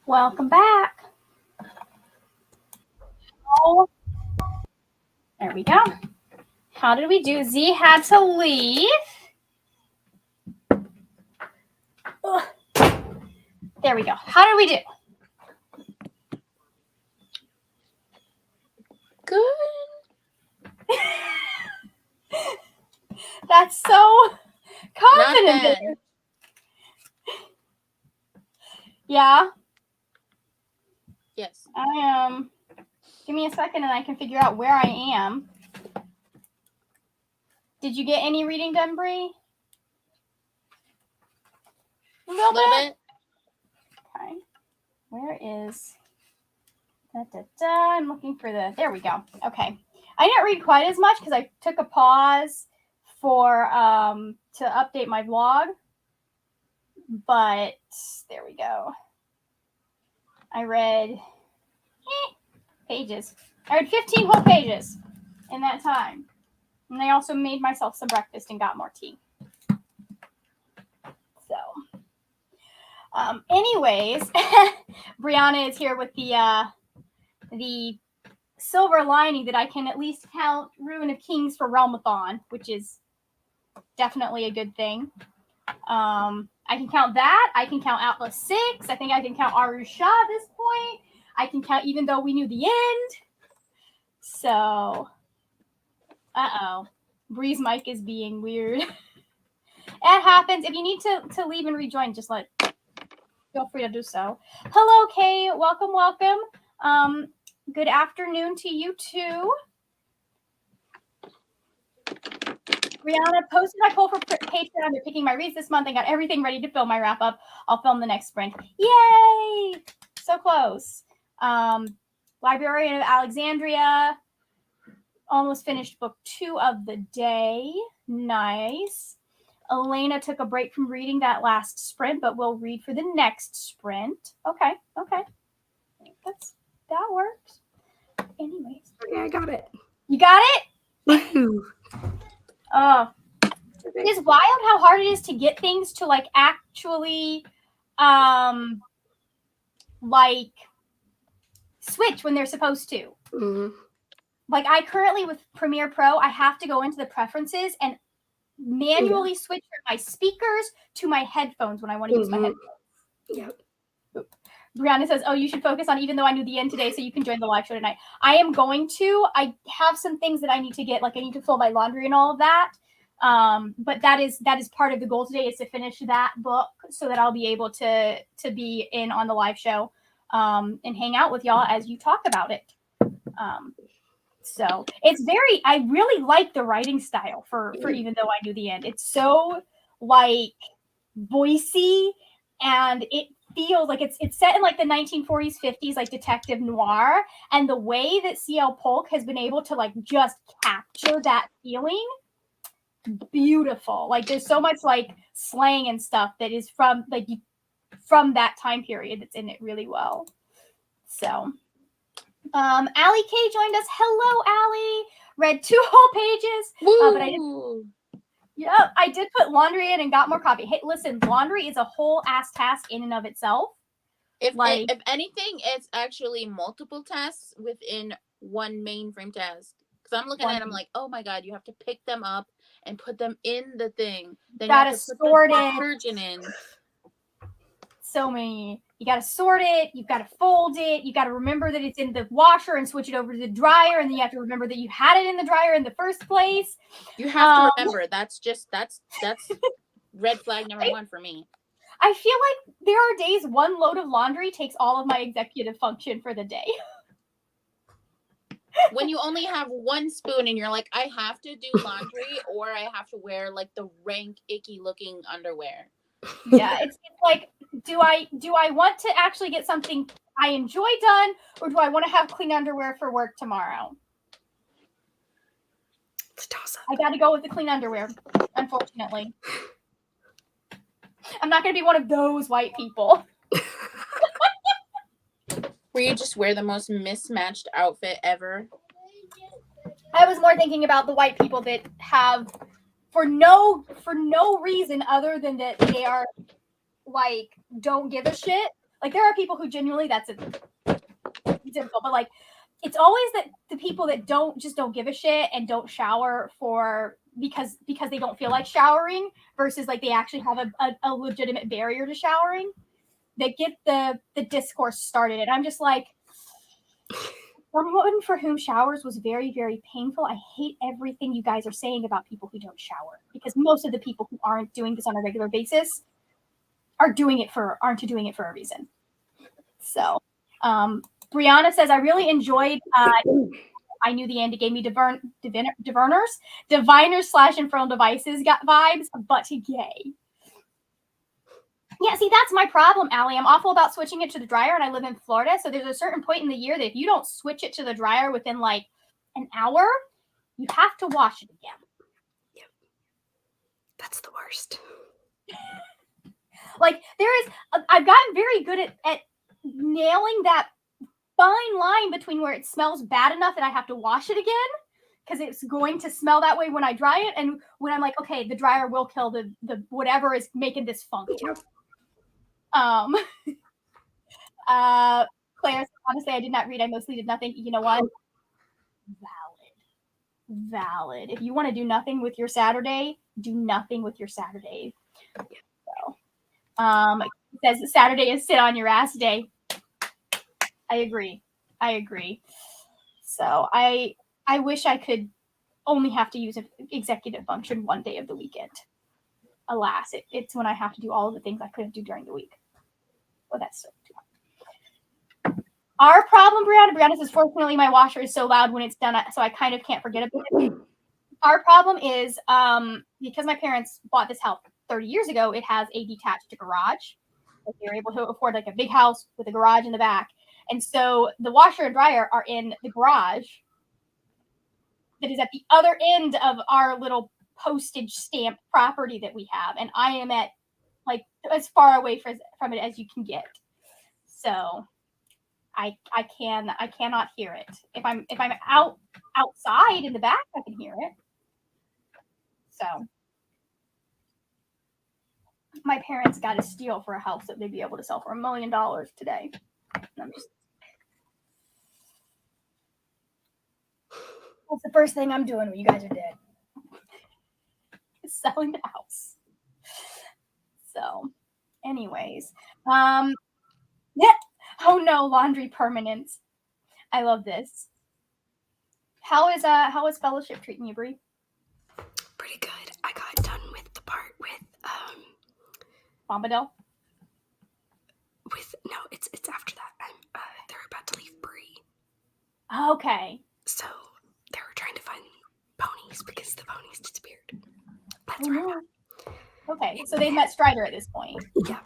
Welcome back. Oh, there we go. How did we do? Z had to leave. Ugh. There we go. How did we do? Good. That's so confident. Not bad. Yeah. Yes. I am. Give me a second and I can figure out where I am. Did you get any reading done, Bree? A little bit. Okay. Where is... I'm looking for the... There we go. Okay. I didn't read quite as much because I took a pause for to update my vlog. But there we go. I read pages. I read 15 whole pages in that time. And I also made myself some breakfast and got more tea. So, anyways, Brianna is here with the silver lining that I can at least count Ruin of Kings for Realmathon, which is definitely a good thing. I can count that. I can count Atlas 6. I think I can count Arusha at this point. I can count even though we knew the end. So, Bree's mic is being weird. It happens. If you need to leave and rejoin, just feel free to do so. Hello, Kay. Welcome, welcome. Good afternoon to you too. Brianna posted my poll for Patreon. They're picking my reads this month. I got everything ready to film my wrap up. I'll film the next sprint. Yay! So close. Librarian of Alexandria. Almost finished book 2 of the day. Nice. Elena took a break from reading that last sprint, but we'll read for the next sprint. Okay. That works. Anyways. Okay, I got it. You got it? Woohoo. Oh. It is wild how hard it is to get things to actually switch when they're supposed to. Mm-hmm. I currently with Premiere Pro, I have to go into the preferences and manually switch from my speakers to my headphones when I want to use my headphones. Yep. Brianna says, "Oh, you should focus on even though I knew the end today, so you can join the live show tonight." I am going to. I have some things that I need to get, I need to fold my laundry and all of that. But that is part of the goal today is to finish that book so that I'll be able to be in on the live show and hang out with y'all as you talk about it. So it's I really like the writing style for even though I knew the end. It's so voicey and it feels like it's set in the 1940s, 50s, detective noir. And the way that C.L. Polk has been able to just capture that feeling, beautiful. There's so much slang and stuff that is from that time period that's in it really well. So Allie K joined us. Hello, Allie. Read 2 whole pages. But I didn't. Yeah, I did put laundry in and got more coffee. Hey, listen, laundry is a whole ass task in and of itself. If anything, it's actually multiple tasks within one mainframe task. Because I'm looking at it, I'm like, oh my god, you have to pick them up and put them in the thing. Then you have to put the detergent in. So many. You got to sort it. You've got to fold it. You got to remember that it's in the washer and switch it over to the dryer. And then you have to remember that you had it in the dryer in the first place. You have to remember. That's red flag number 1 for me. I feel like there are days one load of laundry takes all of my executive function for the day. When you only have 1 spoon and you're like, I have to do laundry or I have to wear the rank, icky looking underwear. Yeah, it's do I want to actually get something I enjoy done, or do I want to have clean underwear for work tomorrow? It's a toss-up. I got to go with the clean underwear, unfortunately. I'm not going to be one of those white people. Where you just wear the most mismatched outfit ever. I was more thinking about the white people that have, for no reason other than that they are don't give a shit, Like there are people who genuinely that's difficult, but like it's always that the people that don't give a shit and don't shower because they don't feel like showering versus like they actually have a legitimate barrier to showering that get the discourse started. And I'm just like, someone for whom showers was very, very painful. I hate everything you guys are saying about people who don't shower because most of the people who aren't doing this on a regular basis aren't doing it for a reason. So, Brianna says, I really enjoyed, I knew the end. It gave me diviners / infernal devices got vibes, but gay. Yeah, see, that's my problem, Allie. I'm awful about switching it to the dryer, and I live in Florida, so there's a certain point in the year that if you don't switch it to the dryer within like an hour, you have to wash it again. Yep. That's the worst. Like I've gotten very good at nailing that fine line between where it smells bad enough that I have to wash it again because it's going to smell that way when I dry it, and when I'm like, okay, the dryer will kill the whatever is making this funky. Yep. Claire, honestly, I did not read. I mostly did nothing. You know what? Valid. If you want to do nothing with your Saturday, do nothing with your Saturday. So, it says Saturday is sit on your ass day. I agree. So I wish I could only have to use an executive function one day of the weekend. Alas, it's when I have to do all of the things I couldn't do during the week. Well, that's so too hard. Our problem, Brianna says, fortunately, my washer is so loud when it's done, so I kind of can't forget about it. Our problem is because my parents bought this house 30 years ago, it has a detached garage. Like they were able to afford like a big house with a garage in the back. And so the washer and dryer are in the garage that is at the other end of our little postage stamp property that we have. And I am at like as far away from it as you can get. So I cannot hear it. If I'm outside in the back, I can hear it. So my parents got a steal for a house that they'd be able to sell for $1 million today. That's the first thing I'm doing when you guys are dead. Is selling the house. So, anyways, yeah. Oh no, laundry permanence. I love this. How is fellowship treating you, Brie? Pretty good. I got done with the part with Bombadil? No, it's after that. They're about to leave Brie. Okay. So they were trying to find ponies because the ponies disappeared. That's Oh, where no. I'm at. Okay, so they've met Strider at this point. Yeah.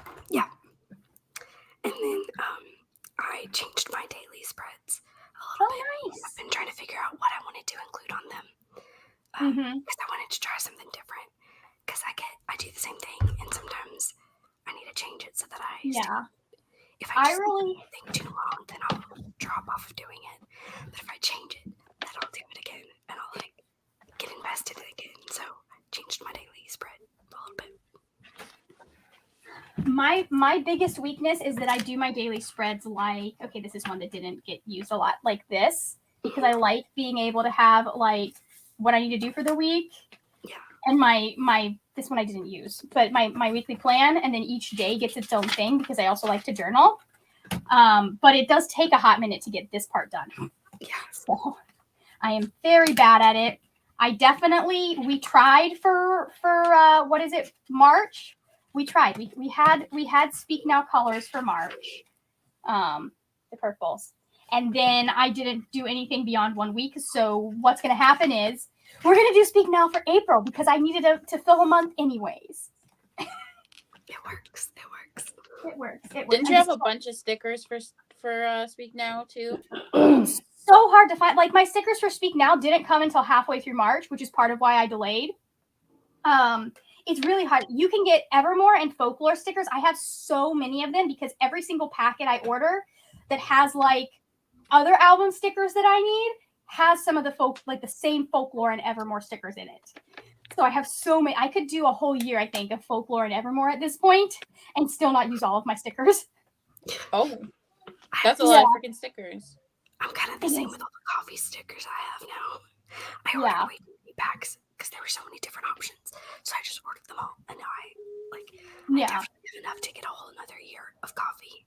And then I changed my daily spreads a little bit. Nice. I've been trying to figure out what I wanted to include on them because I wanted to try something different. Because I do the same thing, and sometimes I need to change it so that if I just think too long, then I'll drop off of doing it. But if I change it, then I'll do it again, and I'll like get invested in it again. So changed my daily spread a little bit. My biggest weakness is that I do my daily spreads like, okay, this is one that didn't get used a lot, like this, because I like being able to have like what I need to do for the week. Yeah. And my this one I didn't use, but my weekly plan, and then each day gets its own thing because I also like to journal. But it does take a hot minute to get this part done. Yeah. So I am very bad at it. We tried for what is it, March? We tried. We had Speak Now colors for March, the purples, and then I didn't do anything beyond 1 week. So what's going to happen is we're going to do Speak Now for April because I needed to fill a month anyways. It works. Didn't you have a bunch of stickers for Speak Now too? So hard to find. Like my stickers for Speak Now didn't come until halfway through March, which is part of why I delayed. It's really hard. You can get Evermore and Folklore stickers. I have so many of them because every single packet I order that has like other album stickers that I need has some of the same Folklore and Evermore stickers in it. So I have so many. I could do a whole year, I think, of Folklore and Evermore at this point and still not use all of my stickers. Oh, that's a lot of freaking stickers. I'm kind of the It same is. with all the coffee stickers I have now. I Yeah. ordered way too many packs because there were so many different options. So I just ordered them all, and now I Yeah. definitely have enough to get a whole another year of coffee.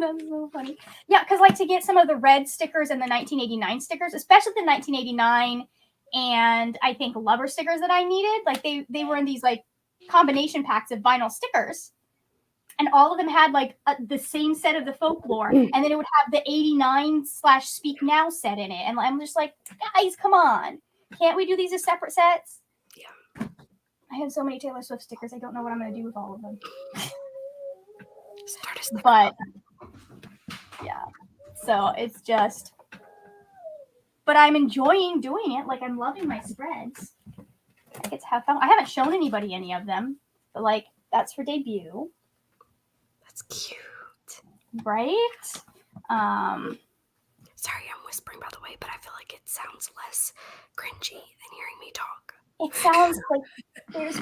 That's so funny. Yeah, because like to get some of the red stickers and the 1989 stickers, especially the 1989 and I think Lover stickers that I needed, like they were in these like combination packs of vinyl stickers. And all of them had like the same set of the folklore, and then it would have the 89/Speak Now set in it. And I'm just like, guys, come on. Can't we do these as separate sets? Yeah. I have so many Taylor Swift stickers. I don't know what I'm going to do with all of them. Start a sticker But book. yeah, so it's just, but I'm enjoying doing it. Like I'm loving my spreads. I get to have fun. I haven't shown anybody any of them, but like that's for debut, That's cute. right? Sorry, I'm whispering by the way, but I feel like it sounds less cringy than hearing me talk. It sounds like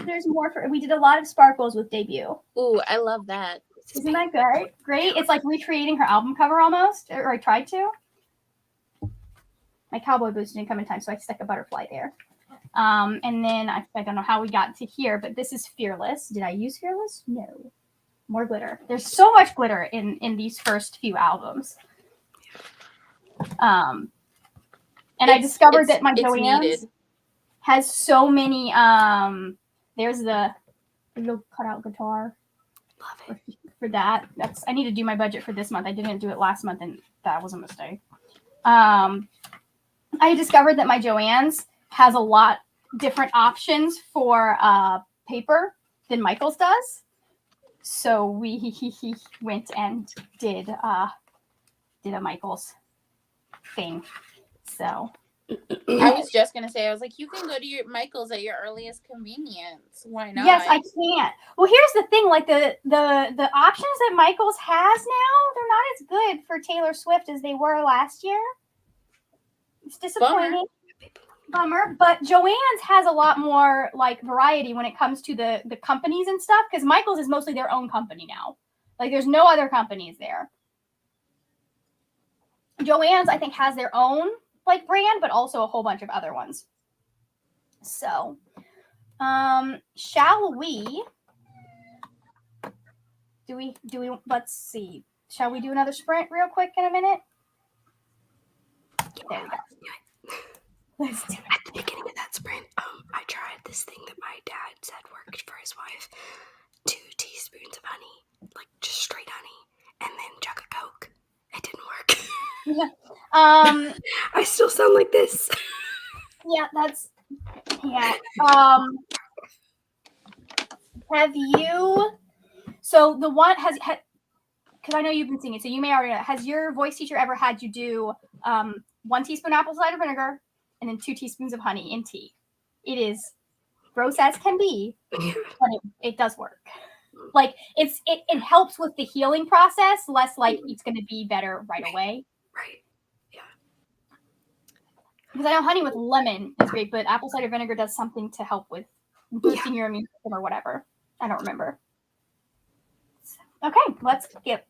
there's more for. We did a lot of sparkles with debut. Ooh, I love that. Isn't that good? Great. It's like recreating her album cover almost, or I tried to. My cowboy boots didn't come in time, so I stuck a butterfly there. And then I don't know how we got to here, but this is Fearless. Did I use Fearless? No. More glitter. There's so much glitter in these first few albums. And I discovered that my Joanne's has so many. There's the little cutout guitar. Love it. For that. I need to do my budget for this month. I didn't do it last month, and that was a mistake. I discovered that my Joanne's has a lot different options for paper than Michael's does. So we went and did a Michael's thing. So I was just gonna say, I was like, you can go to your Michael's at your earliest convenience. Why not? Yes, I can't. Well, here's the thing: like the options that Michael's has now, they're not as good for Taylor Swift as they were last year. It's disappointing. Bummer. But Joanne's has a lot more like variety when it comes to the companies and stuff, because Michael's is mostly their own company now. Like there's no other companies there. Joanne's, I think, has their own like brand, but also a whole bunch of other ones. So, shall we? Do we? Let's see. Shall we do another sprint real quick in a minute? There we go. Let's do it. At the beginning of that sprint, I tried this thing that my dad said worked for his wife. 2 teaspoons of honey, like just straight honey, and then jug of Coke. It didn't work. Yeah. I still sound like this. Yeah, that's yeah. Have you? So the one has because I know you've been singing, so you may already know. Has your voice teacher ever had you do 1 teaspoon apple cider vinegar and then 2 teaspoons of honey in tea? It is gross as can be, but it does work. Like it helps with the healing process, less like it's going to be better right away. Right. Yeah. Because I know honey with lemon is great, but apple cider vinegar does something to help with boosting your immune system or whatever. I don't remember. Okay, let's get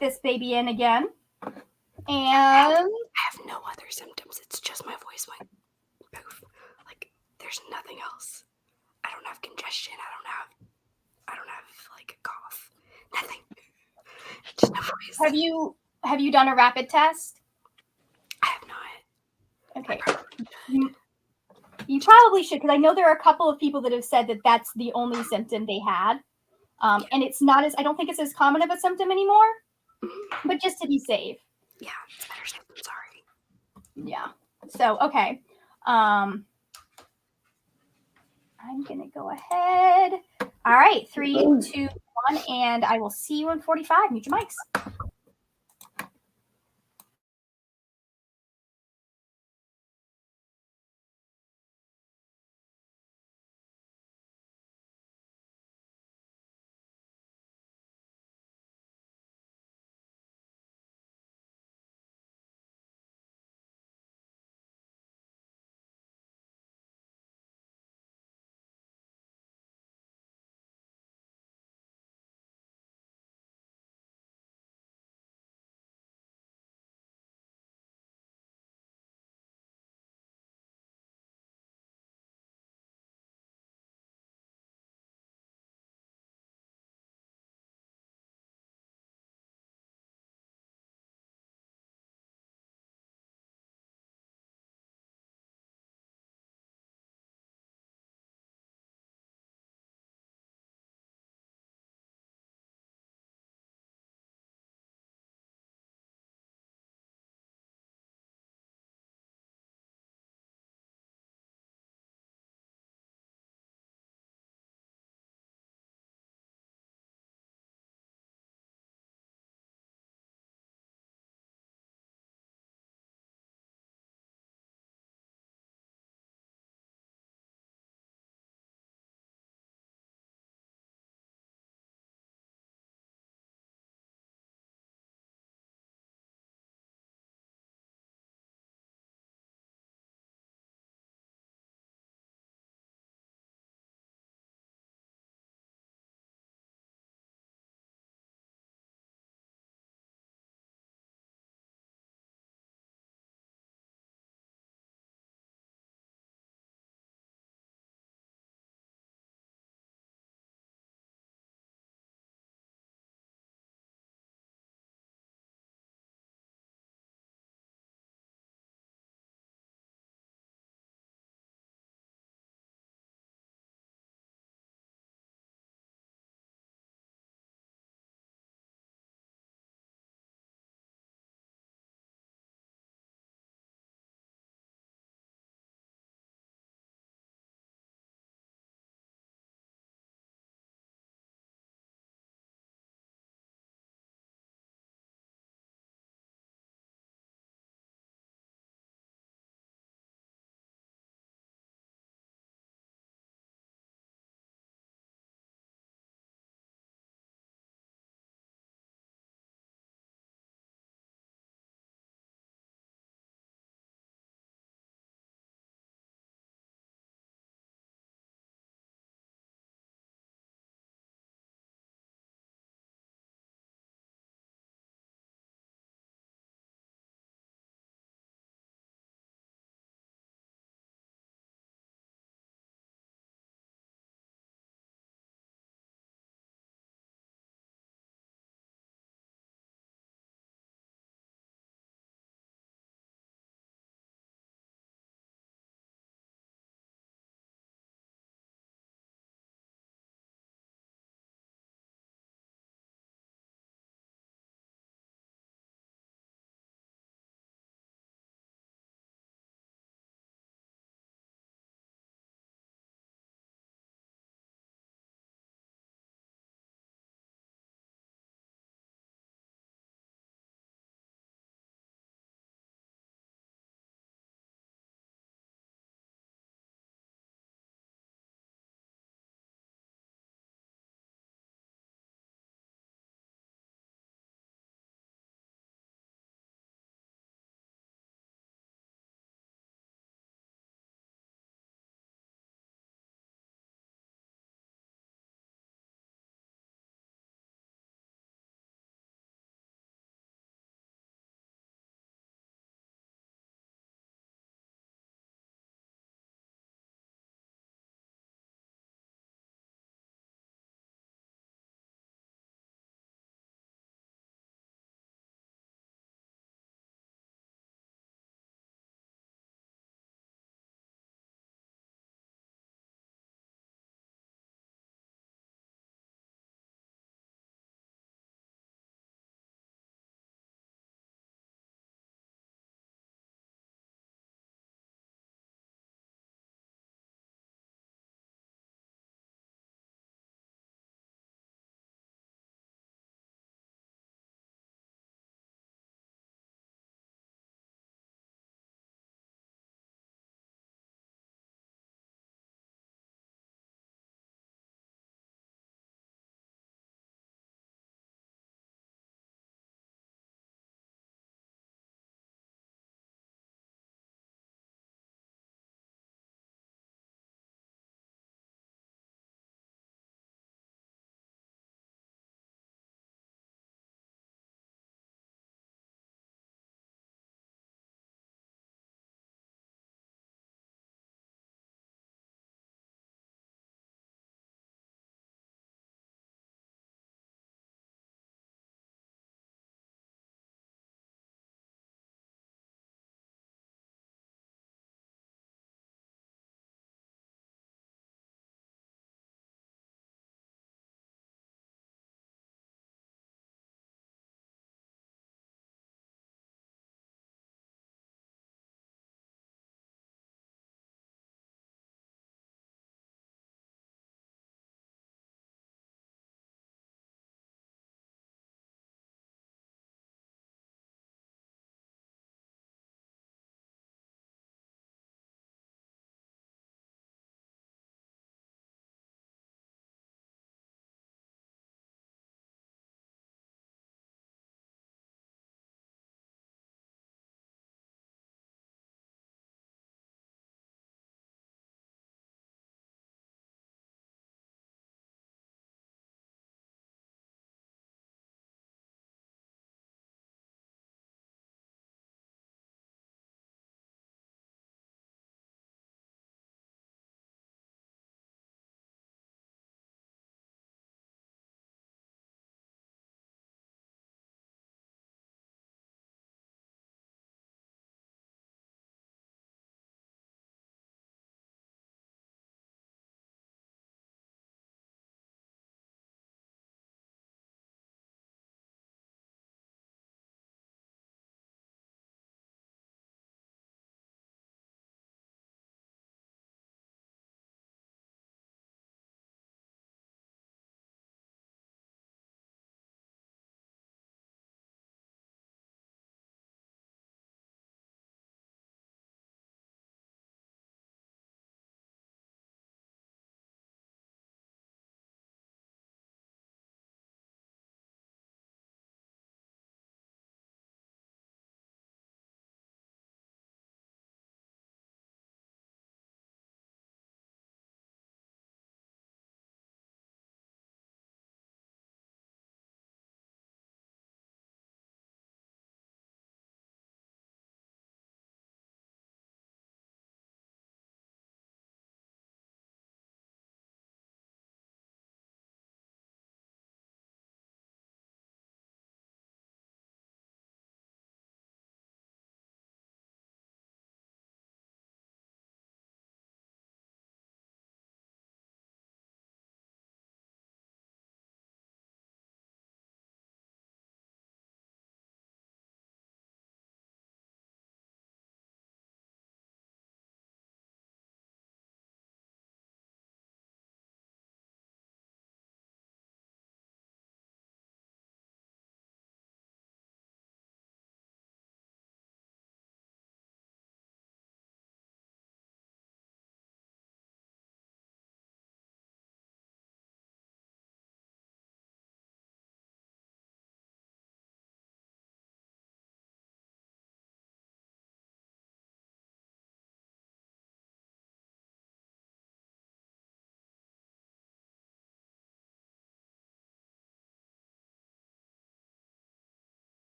this baby in again. And I have no other symptoms. It's just my voice went poof. Like there's nothing else. I don't have congestion. I don't have like a cough. Nothing. Just no voice. Have you done a rapid test? I have not. Okay. You probably should, because I know there are a couple of people that have said that that's the only symptom they had. And it's not as, I don't think it's as common of a symptom anymore, but just to be safe. Yeah, it's better safe than sorry. Yeah. So, okay. I'm going to go ahead. All right. 3, 2, 1, and I will see you in 45. Mute your mics.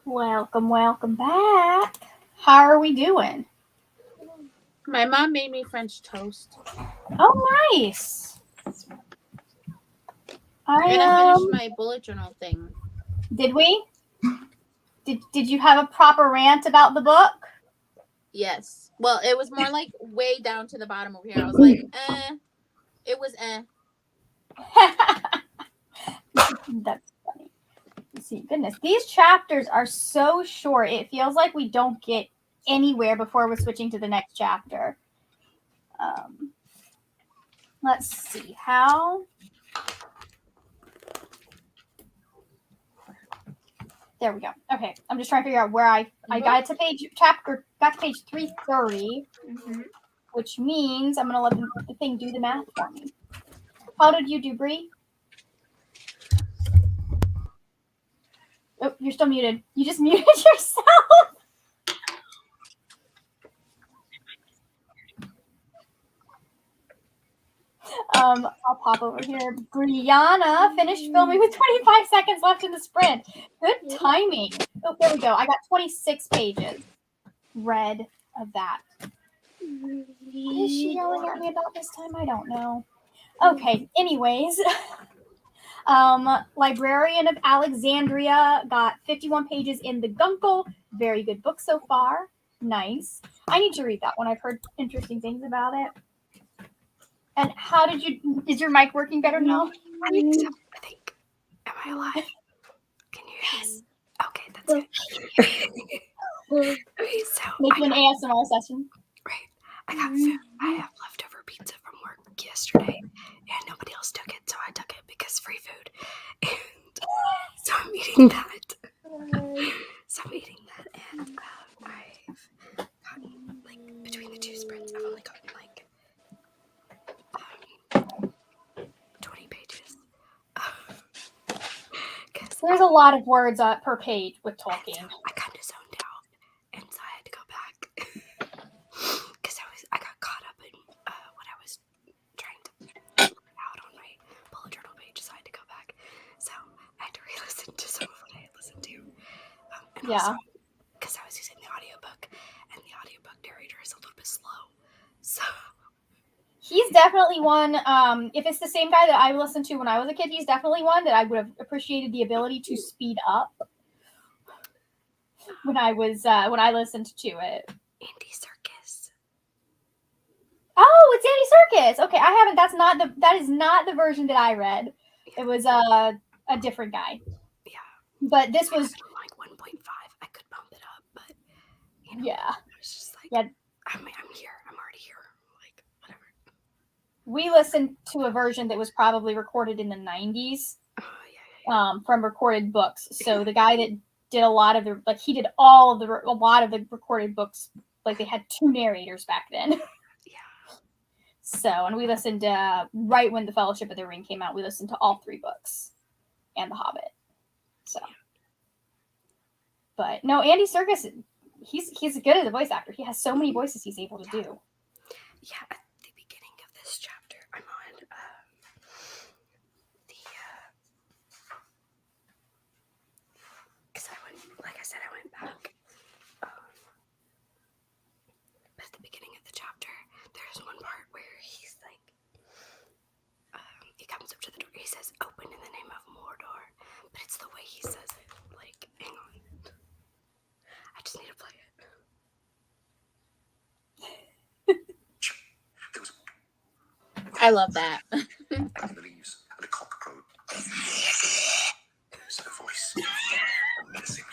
Welcome back. How are we doing? My mom made me French toast. Oh, nice. And I finished my bullet journal thing. Did we? Did you have a proper rant about the book? Yes. Well, it was more like way down to the bottom over here. I was like, It was That's funny. See, goodness, these chapters are so short. It feels like we don't get anywhere before we're switching to the next chapter. Let's see how. There we go. Okay, I'm just trying to figure out where I got to page 330, which means I'm gonna let the thing do the math for me. How did you do, Bree? Oh, you're still muted. You just muted yourself. I'll pop over here. Brianna finished filming with 25 seconds left in the sprint. Good timing. Oh, there we go. I got 26 pages read of that. What is she yelling at me about this time? I don't know. Okay, anyways. Librarian of Alexandria got 51 pages in The Guncle. Very good book so far. Nice. I need to read that one. I've heard interesting things about it. And how did you? Is your mic working better now? I think so. I think. Am I alive? Can you hear me? Okay, that's good. Okay, so Make an ASMR session. Right. I got food. I have leftover pizza from work yesterday, and nobody else took it, so I took it because free food. And so I'm eating that. And I've gotten, like, between the two sprints, I've only gotten, like, 20 pages. There's a lot of words per page with talking. I kind of zoned out, and so I had to go back because I got caught up in what I was trying to put out on my bullet journal page, so I had to go back. So I had to re-listen to some of what I had listened to. And also, because I was using the audiobook, and the audiobook narrator is a little bit slow. So he's definitely one. If it's the same guy that I listened to when I was a kid, he's definitely one that I would have appreciated the ability to speed up when I listened to it. Andy Serkis. Oh, it's Andy Serkis. Okay, I haven't. That is not the version that I read. It was a different guy. Yeah. But this was like 1.5. I could bump it up, but yeah. It was just like I'm here. I'm already here. Like whatever. We listened to a version that was probably recorded in the 90s. From recorded books. So the guy that did a lot of the he did a lot of the recorded books. Like they had two narrators back then. Yeah. So, and we listened right when the Fellowship of the Ring came out. We listened to all three books and The Hobbit. So, but no, Andy Serkis, he's good as a voice actor. He has so many voices he's able to do. Yeah. At the beginning of this chapter, I'm on because I went back. But at the beginning of the chapter, there's one part where he's like, he comes up to the door. He says, "Open in the name of Mordor," but it's the way he says it. Like, hang on, I just need to play it. I love that. In the leaves, and a cock crowed. Said a voice. Menacing.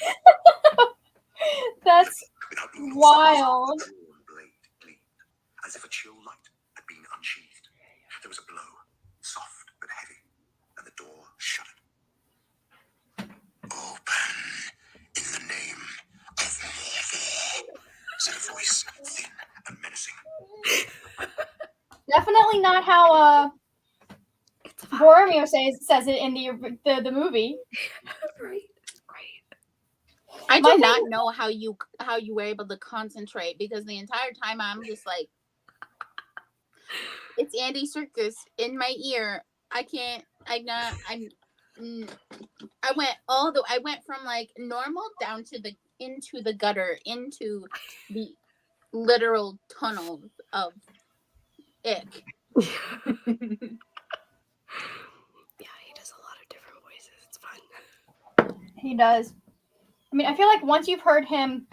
That's wild. Blade gleamed, as if a chill light had been unsheathed. There was a blow, soft but heavy, and the door shuddered. Open in the name of Mordor, said a voice, thin and menacing. Definitely not how Boromir says it in the movie. Right. I do not know how you were able to concentrate, because the entire time I'm just like, it's Andy Serkis in my ear. I'm I went from like normal down to into the gutter, into the literal tunnels of ick. Yeah, he does a lot of different voices. It's fun. He does. I mean, I feel like once you've heard him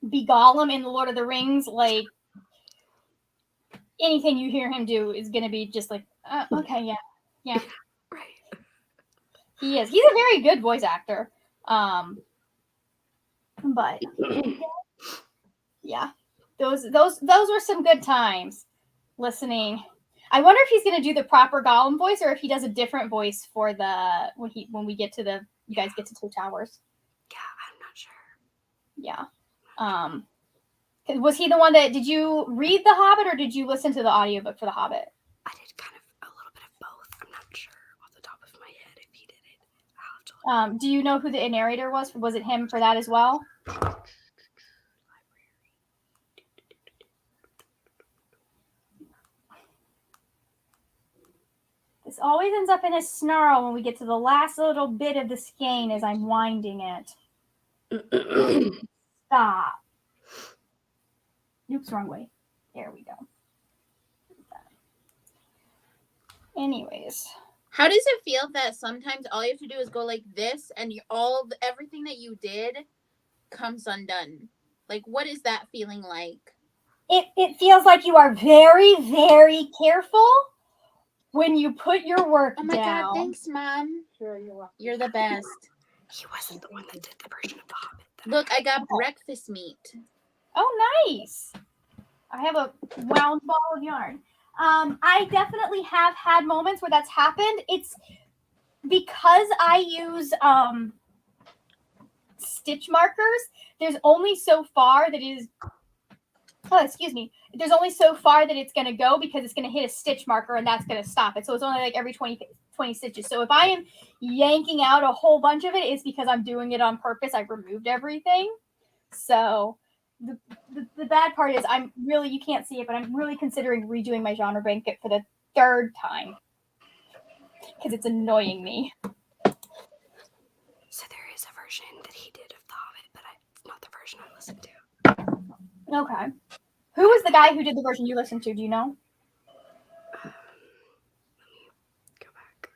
be Gollum in The Lord of the Rings, like anything you hear him do is going to be just like, okay, yeah. Right. He is. He's a very good voice actor. But yeah, those were some good times listening. I wonder if he's going to do the proper Gollum voice or if he does a different voice for the when we get to the you guys get to Two Towers. Yeah, I'm not sure. Yeah. Was he the one that did you read The Hobbit or did you listen to the audiobook for The Hobbit? I did kind of a little bit of both. I'm not sure off the top of my head if he did it. I'll have to look. Do you know who the narrator was? Was it him for that as well? This always ends up in a snarl when we get to the last little bit of the skein as I'm winding it. Stop. Oops, wrong way. There we go. Anyways. How does it feel that sometimes all you have to do is go like this and everything that you did comes undone? Like, what is that feeling like? It feels like you are very, very careful when you put your work down. Oh my God, thanks, Mom. Sure, you're welcome. You're the best. He wasn't the one that did the version of The Hobbit. Look, I got breakfast meat. Oh, nice. I have a wound ball of yarn. I definitely have had moments where that's happened. It's because I use stitch markers. There's only so far that is. Oh, excuse me. There's only so far that it's going to go because it's going to hit a stitch marker and that's going to stop it. So it's only like every 20 stitches. So if I am yanking out a whole bunch of it, it's because I'm doing it on purpose. I've removed everything. So the bad part is you can't see it, but I'm really considering redoing my genre blanket for the third time because it's annoying me. So there is a version that he did of The Hobbit, but it's not the version I listened to. Okay. Who was the guy who did the version you listened to? Do you know? Let me go back.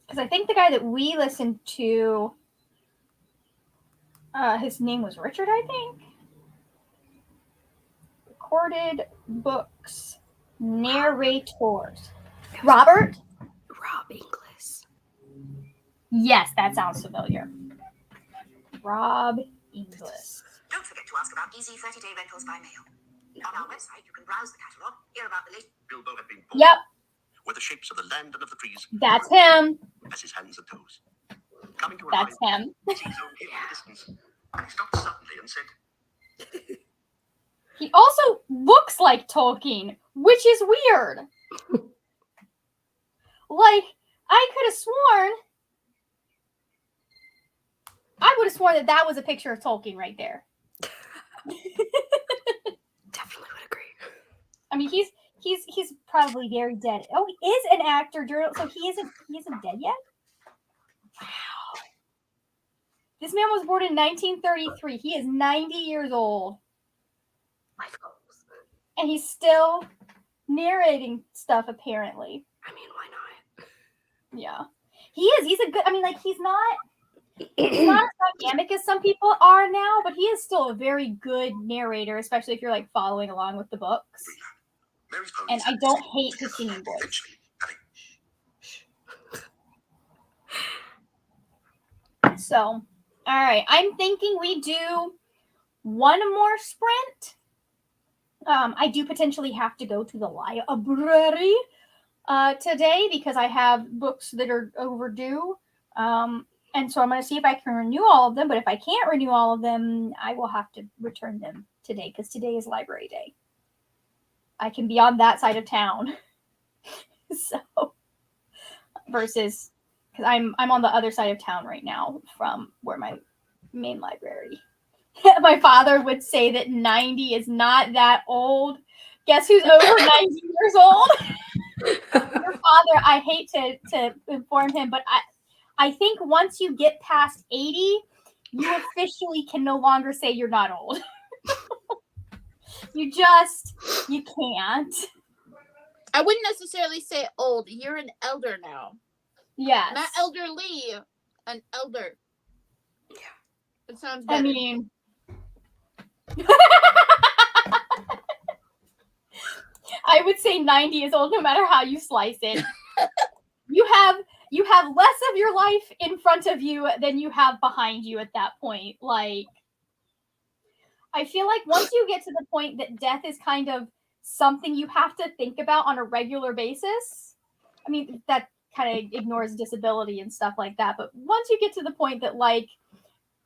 Because I think the guy that we listened to, his name was Richard, I think. Recorded books, narrators. Robert? Rob Inglis. Yes, that sounds familiar. Rob Inglis. Don't forget to ask about easy 30-day rentals by mail. On our website, you can browse the catalogue, hear about the latest. Bilbo had been born. Yep, Were the shapes of the land and of the trees that's him. as his hands and toes. Coming to a That's line, him. he sees his own hill in the distance. And he stopped suddenly and said, He also looks like Tolkien, which is weird. Like, I would have sworn that was a picture of Tolkien right there. Definitely would agree. I mean, he's probably very dead. Oh, he is an actor, so he isn't dead yet? Wow. This man was born in 1933. He is 90 years old. Life goals. And he's still narrating stuff, apparently. I mean, why not? Yeah. He is. He's a good, I mean, like, he's not as dynamic as some people are now, but he is still a very good narrator, especially if you're, like, following along with the books. Mary's ponies And I had don't been hate together, his singing voice. eventually having So, all right. I'm thinking we do one more sprint. I do potentially have to go to the library today because I have books that are overdue. And so I'm going to see if I can renew all of them. But if I can't renew all of them, I will have to return them today because today is library day. I can be on that side of town. So, versus, because I'm on the other side of town right now from where my main library. My father would say that 90 is not that old Guess who's over 90 years old? Your father. I hate to inform him, but I think once you get past 80, you officially can no longer say you're not old. You can't. I wouldn't necessarily say old. You're an elder now. Yes. Not elderly. An elder. Yeah. It sounds better. I mean, I would say 90 is old no matter how you slice it. You have less of your life in front of you than you have behind you at that point. Like, I feel like once you get to the point that death is kind of something you have to think about on a regular basis, I mean, that kind of ignores disability and stuff like that. But once you get to the point that like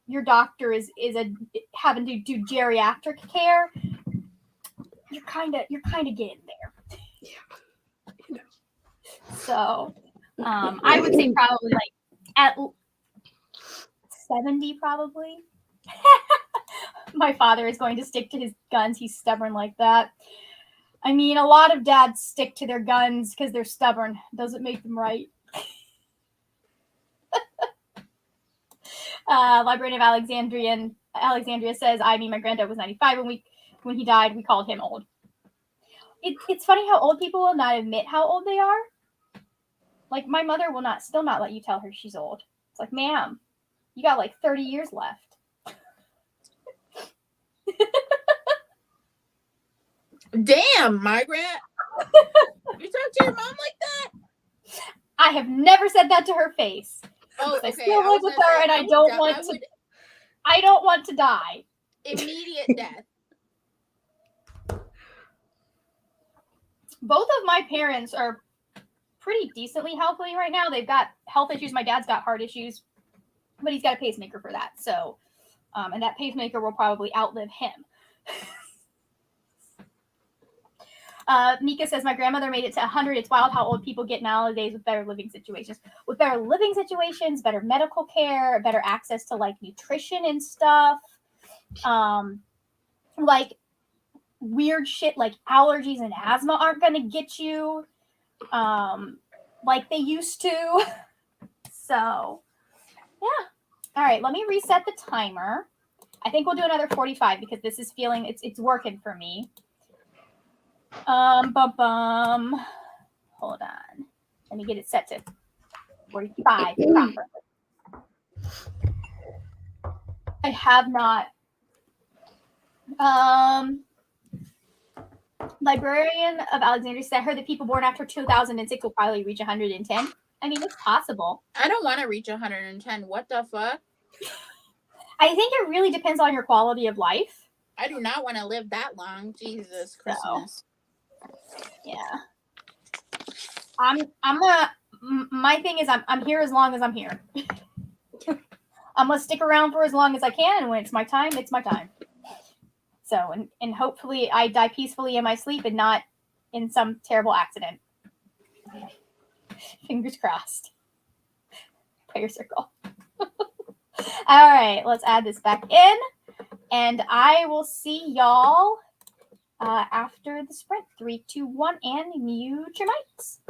your doctor is having to do geriatric care, you're kind of getting there. Yeah. So, I would say probably like at 70, probably. My father is going to stick to his guns. He's stubborn like that. I mean, a lot of dads stick to their guns because they're stubborn. Doesn't make them right. Librarian of Alexandria says, I mean, my granddad was 95 when he died. We called him old. It's funny how old people will not admit how old they are. Like, my mother will still not let you tell her she's old. It's like, ma'am, you got like 30 years left. Damn, Margaret. You talk to your mom like that? I have never said that to her face. Oh, I okay. still live with her, and I don't want to die. Immediate death. Both of my parents are pretty decently healthy right now. They've got health issues. My dad's got heart issues, but he's got a pacemaker for that. So, and that pacemaker will probably outlive him. Mika says, my grandmother made it to 100. It's wild how old people get nowadays with better living situations. With better living situations, better medical care, better access to like nutrition and stuff. Like weird shit like allergies and asthma aren't going to get you like they used to. So, yeah. All right, let me reset the timer. I think we'll do another 45 because this is feeling, it's working for me. Hold on. Let me get it set to 45 properly. I have not. Librarian of Alexandria said, I heard that people born after 2006 will probably reach 110. I mean, it's possible. I don't want to reach 110. What the fuck? I think it really depends on your quality of life. I do not want to live that long. Jesus Christmas. Yeah. My thing is I'm here as long as I'm here. I'm gonna stick around for as long as I can, and when it's my time, it's my time. So, and hopefully I die peacefully in my sleep and not in some terrible accident. Fingers crossed. Prayer circle. All right, let's add this back in, and I will see y'all after the sprint. 3, 2, 1, and mute your mics.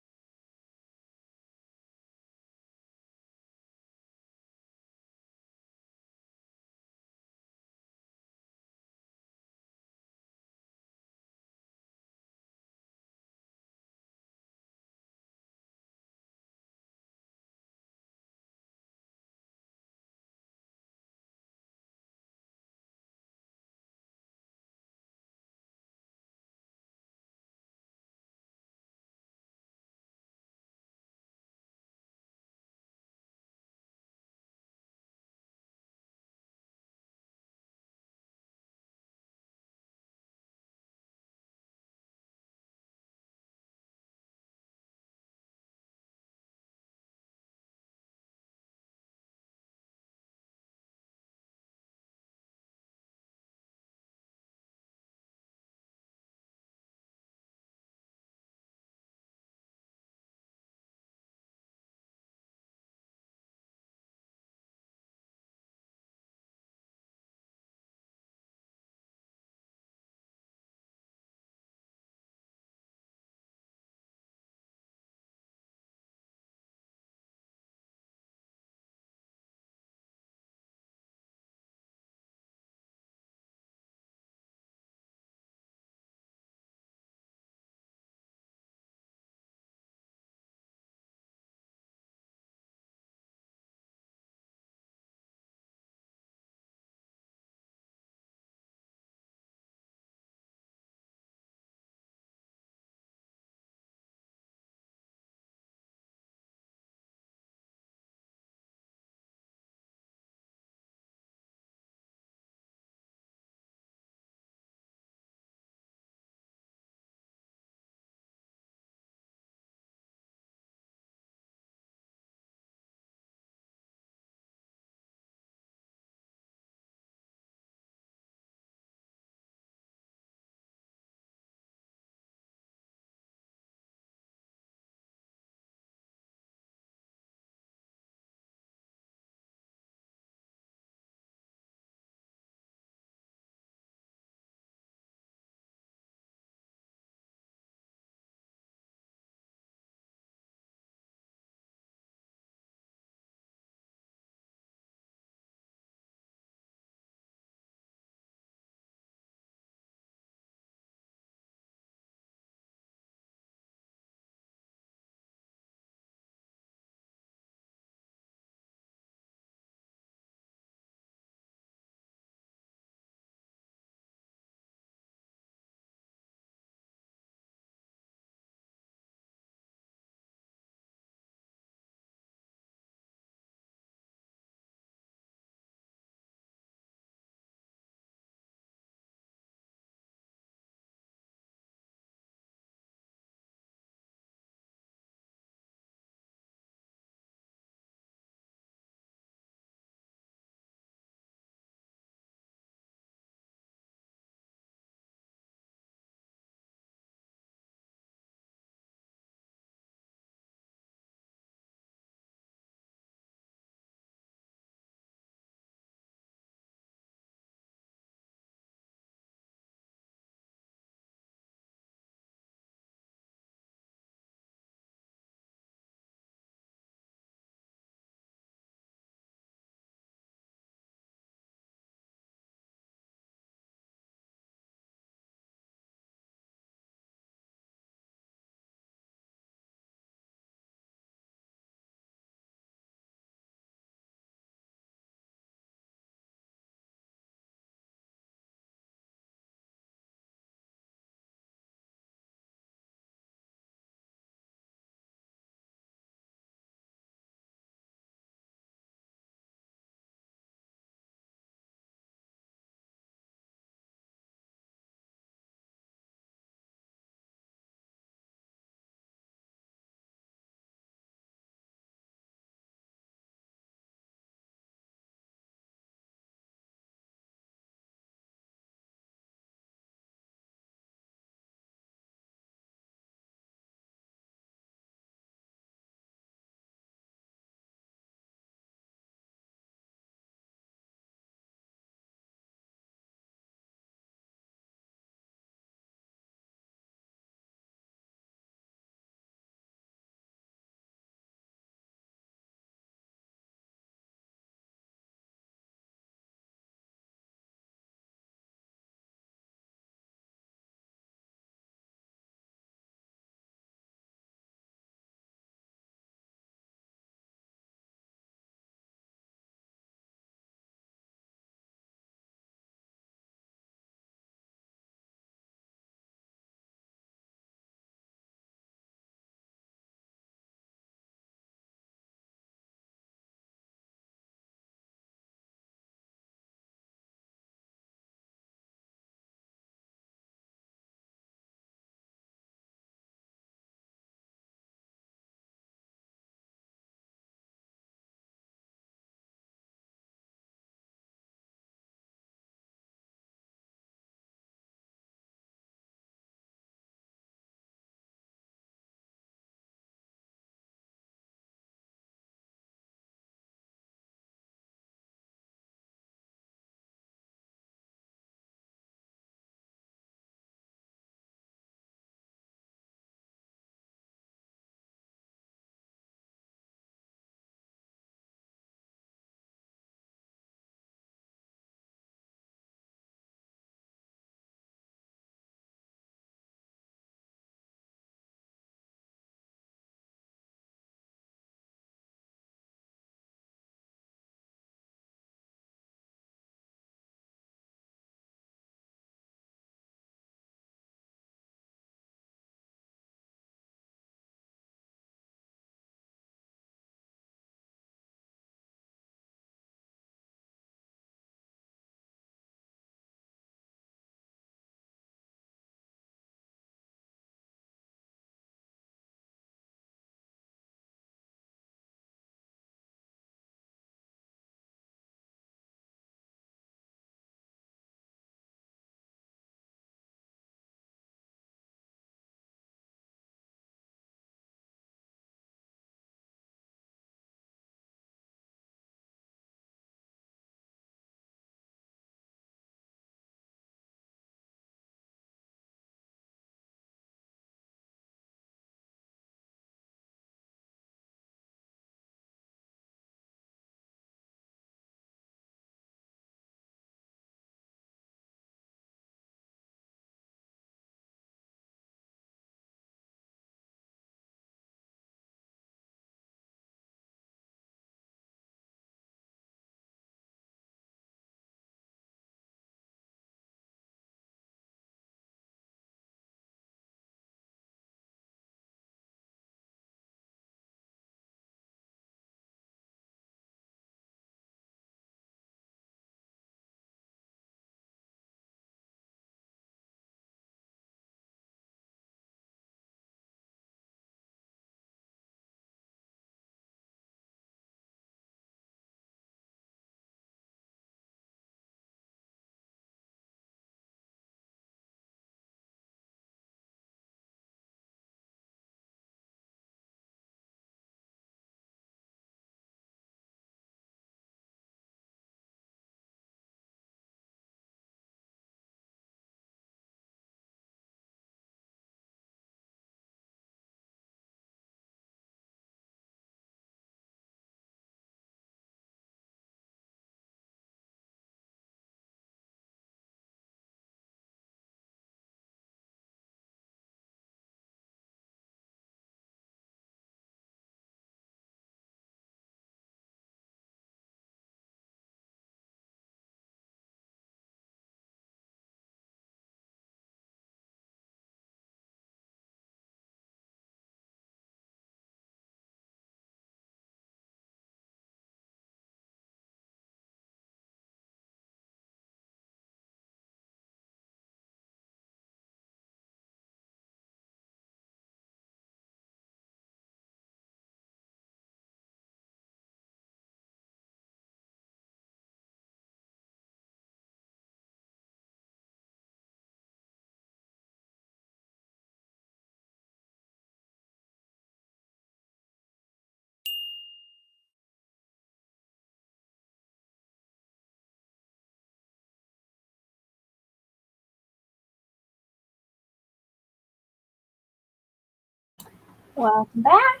Welcome back.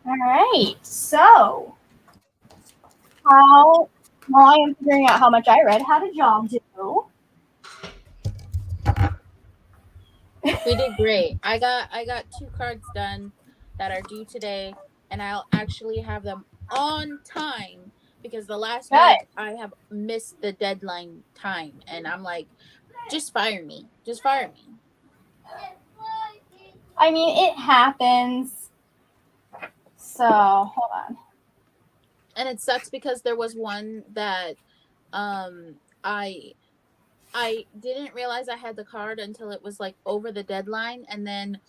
All right. So, I am figuring out how much I read. How did y'all do? We did great. I got 2 cards done that are due today, and I'll actually have them on time because the last Good. week I have missed the deadline time, and I'm like, just fire me. Just fire me. I mean, it happens. So, hold on. And it sucks because there was one that I didn't realize I had the card until it was like over the deadline, and then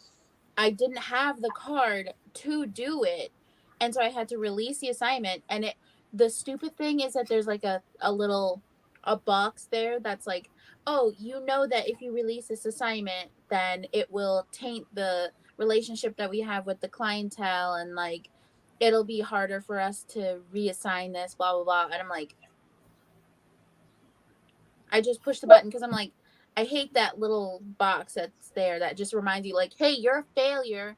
I didn't have the card to do it, and so I had to release the assignment. And the stupid thing is that there's like a little a box there that's like, oh, you know that if you release this assignment, then it will taint the relationship that we have with the clientele, and like it'll be harder for us to reassign this, blah blah blah. And I'm like, I just pushed the button because I'm like, I hate that little box that's there that just reminds you, like, hey, you're a failure.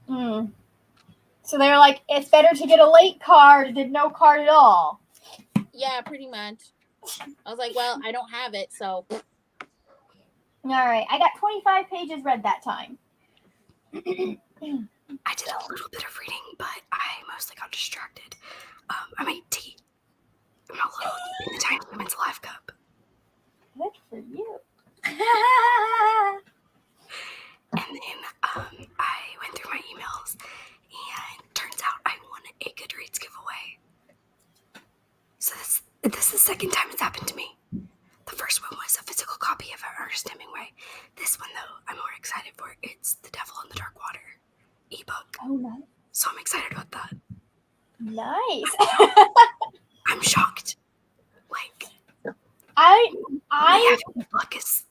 Mm. So they're like, it's better to get a late card than no card at all. Yeah, pretty much. I was like, well, I don't have it, so. All right. I got 25 pages read that time. I did a little bit of reading, but I mostly got distracted. I made tea. I'm a little in the tiny women's life cup. Good for you. And then I went through my emails, and turns out I won a Goodreads giveaway. So this is the second time it's happened to me. The first one was a physical copy of Ernest Hemingway. This one, though, I'm more excited for. It's The Devil in the Dark Water ebook. Oh, nice. So I'm excited about that. Nice. I'm shocked. Like, I have luck is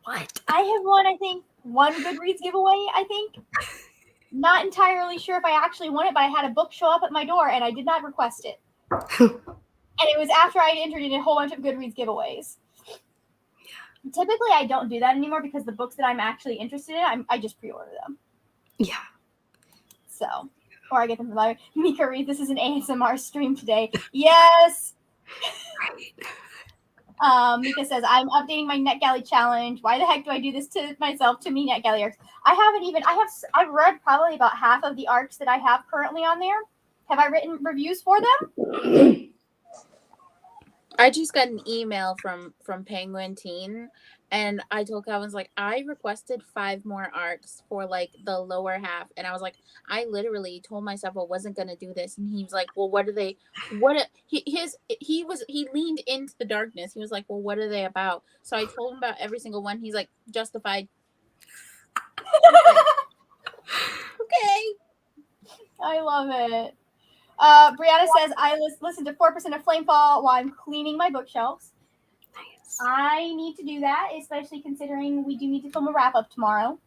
what? I have won, I think, one Goodreads giveaway, I think. Not entirely sure if I actually won it, but I had a book show up at my door and I did not request it. And it was after I entered in a whole bunch of Goodreads giveaways. Yeah. Typically, I don't do that anymore because the books that I'm actually interested in, I just pre-order them. Yeah. So, or I get them from the library. Mika Reed, this is an ASMR stream today. Yes. Right. Mika says, I'm updating my NetGalley challenge. Why the heck do I do this to myself? To me, NetGalley arcs. I've read probably about half of the arcs that I have currently on there. Have I written reviews for them? I just got an email from Penguin Teen, and I told Calvin, like, I requested 5 more arcs for like the lower half, and I was like, I literally told myself I wasn't gonna do this, and he was like, well, he leaned into the darkness. He was like, well, what are they about? So I told him about every single one. He's like, Justified. Okay. I love it. Brianna says, I listen to 4% of Flamefall while I'm cleaning my bookshelves. Nice. I need to do that, especially considering we do need to film a wrap-up tomorrow.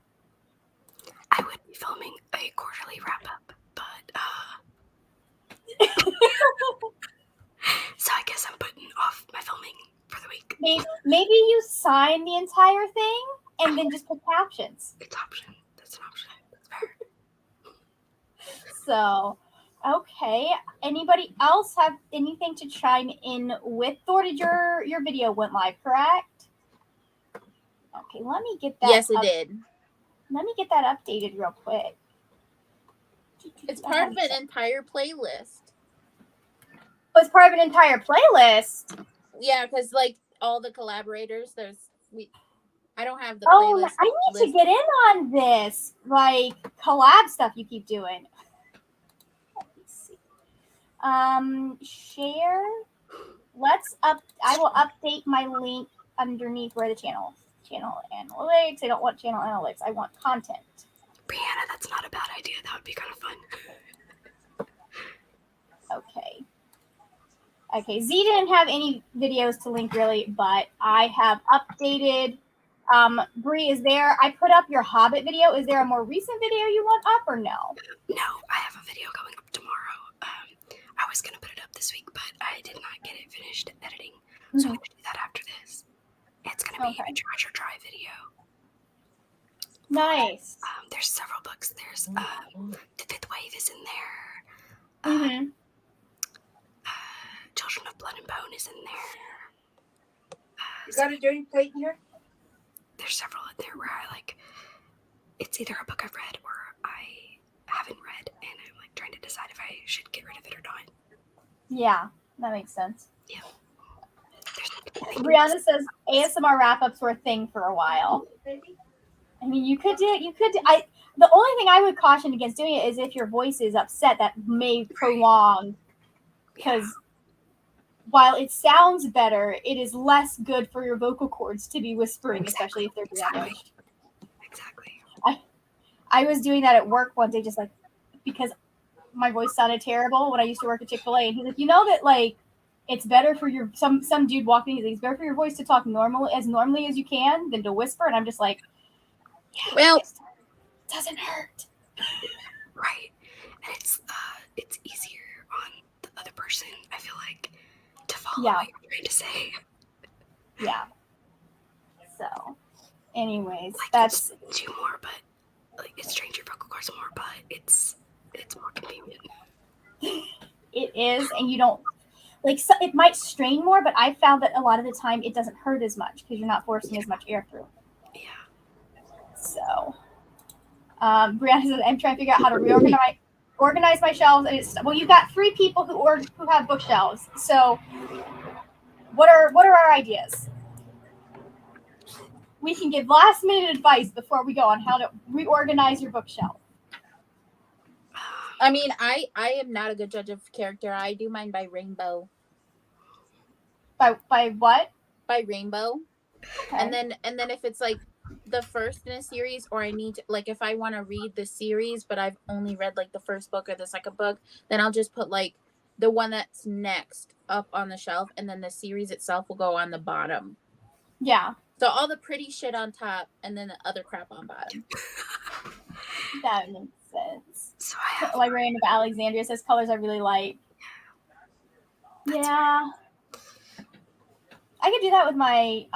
I would be filming a quarterly wrap-up, but so I guess I'm putting off my filming for the week. Maybe you sign the entire thing and then just put captions. It's option. That's an option. That's fair. So, okay. Anybody else have anything to chime in with? Thor, did your video went live, correct? Okay, let me get that. Yes, it did. Let me get that updated real quick. It's part of an entire playlist. Oh, it's part of an entire playlist. Yeah, because like all the collaborators, I don't have the Oh, playlist. I need to get in on this, like collab stuff you keep doing. Let me see. Share. I will update my link underneath where the channel analytics. I don't want channel analytics. I want content. Brianna, that's not a bad idea. That would be kind of fun. Okay, Z didn't have any videos to link really, but I have updated. Bree, is there? I put up your Hobbit video. Is there a more recent video you want up or no? No, I have a video going up tomorrow. I was gonna put it up this week, but I did not get it finished editing, so I'm gonna do that after this. It's gonna be a treasure drive video. Nice. There's several books. There's The Fifth Wave is in there. Mm-hmm. Children of Blood and Bone is in there. You got a dirty plate in here? There's several in there where I like. It's either a book I've read or I haven't read, and I'm like trying to decide if I should get rid of it or not. Yeah, that makes sense. Yeah. Brianna says ASMR wrap-ups were a thing for a while. I mean, you could do it. The only thing I would caution against doing it is if your voice is upset, that may prolong. Because while it sounds better, it is less good for your vocal cords to be whispering, especially if they're damaged. Exactly. I was doing that at work one day, just like because my voice sounded terrible when I used to work at Chick-fil-A, and he's like, that like it's better for your some dude walking. He's like, it's better for your voice to talk normally as you can than to whisper. And I'm just like, yeah, Well, it doesn't hurt. Right. And it's easier on the other person, I feel like, to follow what you're trying to say. Yeah. So, anyways, Like, that's it's you more, but like it strains your vocal cords more, but it's more convenient. it is, and you don't like so it might strain more, but I found that a lot of the time it doesn't hurt as much because you're not forcing as much air through. Yeah. So, Brianna says, I'm trying to figure out how to organize my shelves. And you've got 3 people who have bookshelves. So, what are our ideas? We can give last minute advice before we go on how to reorganize your bookshelf. I mean, I am not a good judge of character. I do mine by rainbow. By what? By rainbow. Okay. And then if it's like the first in a series, or I need to, like if I want to read the series but I've only read like the first book or the second book, then I'll just put like the one that's next up on the shelf, and then the series itself will go on the bottom. Yeah. So all the pretty shit on top, and then the other crap on bottom. That makes sense. So I have Librarian of Alexandria says colors I really like. Yeah. I could do that with my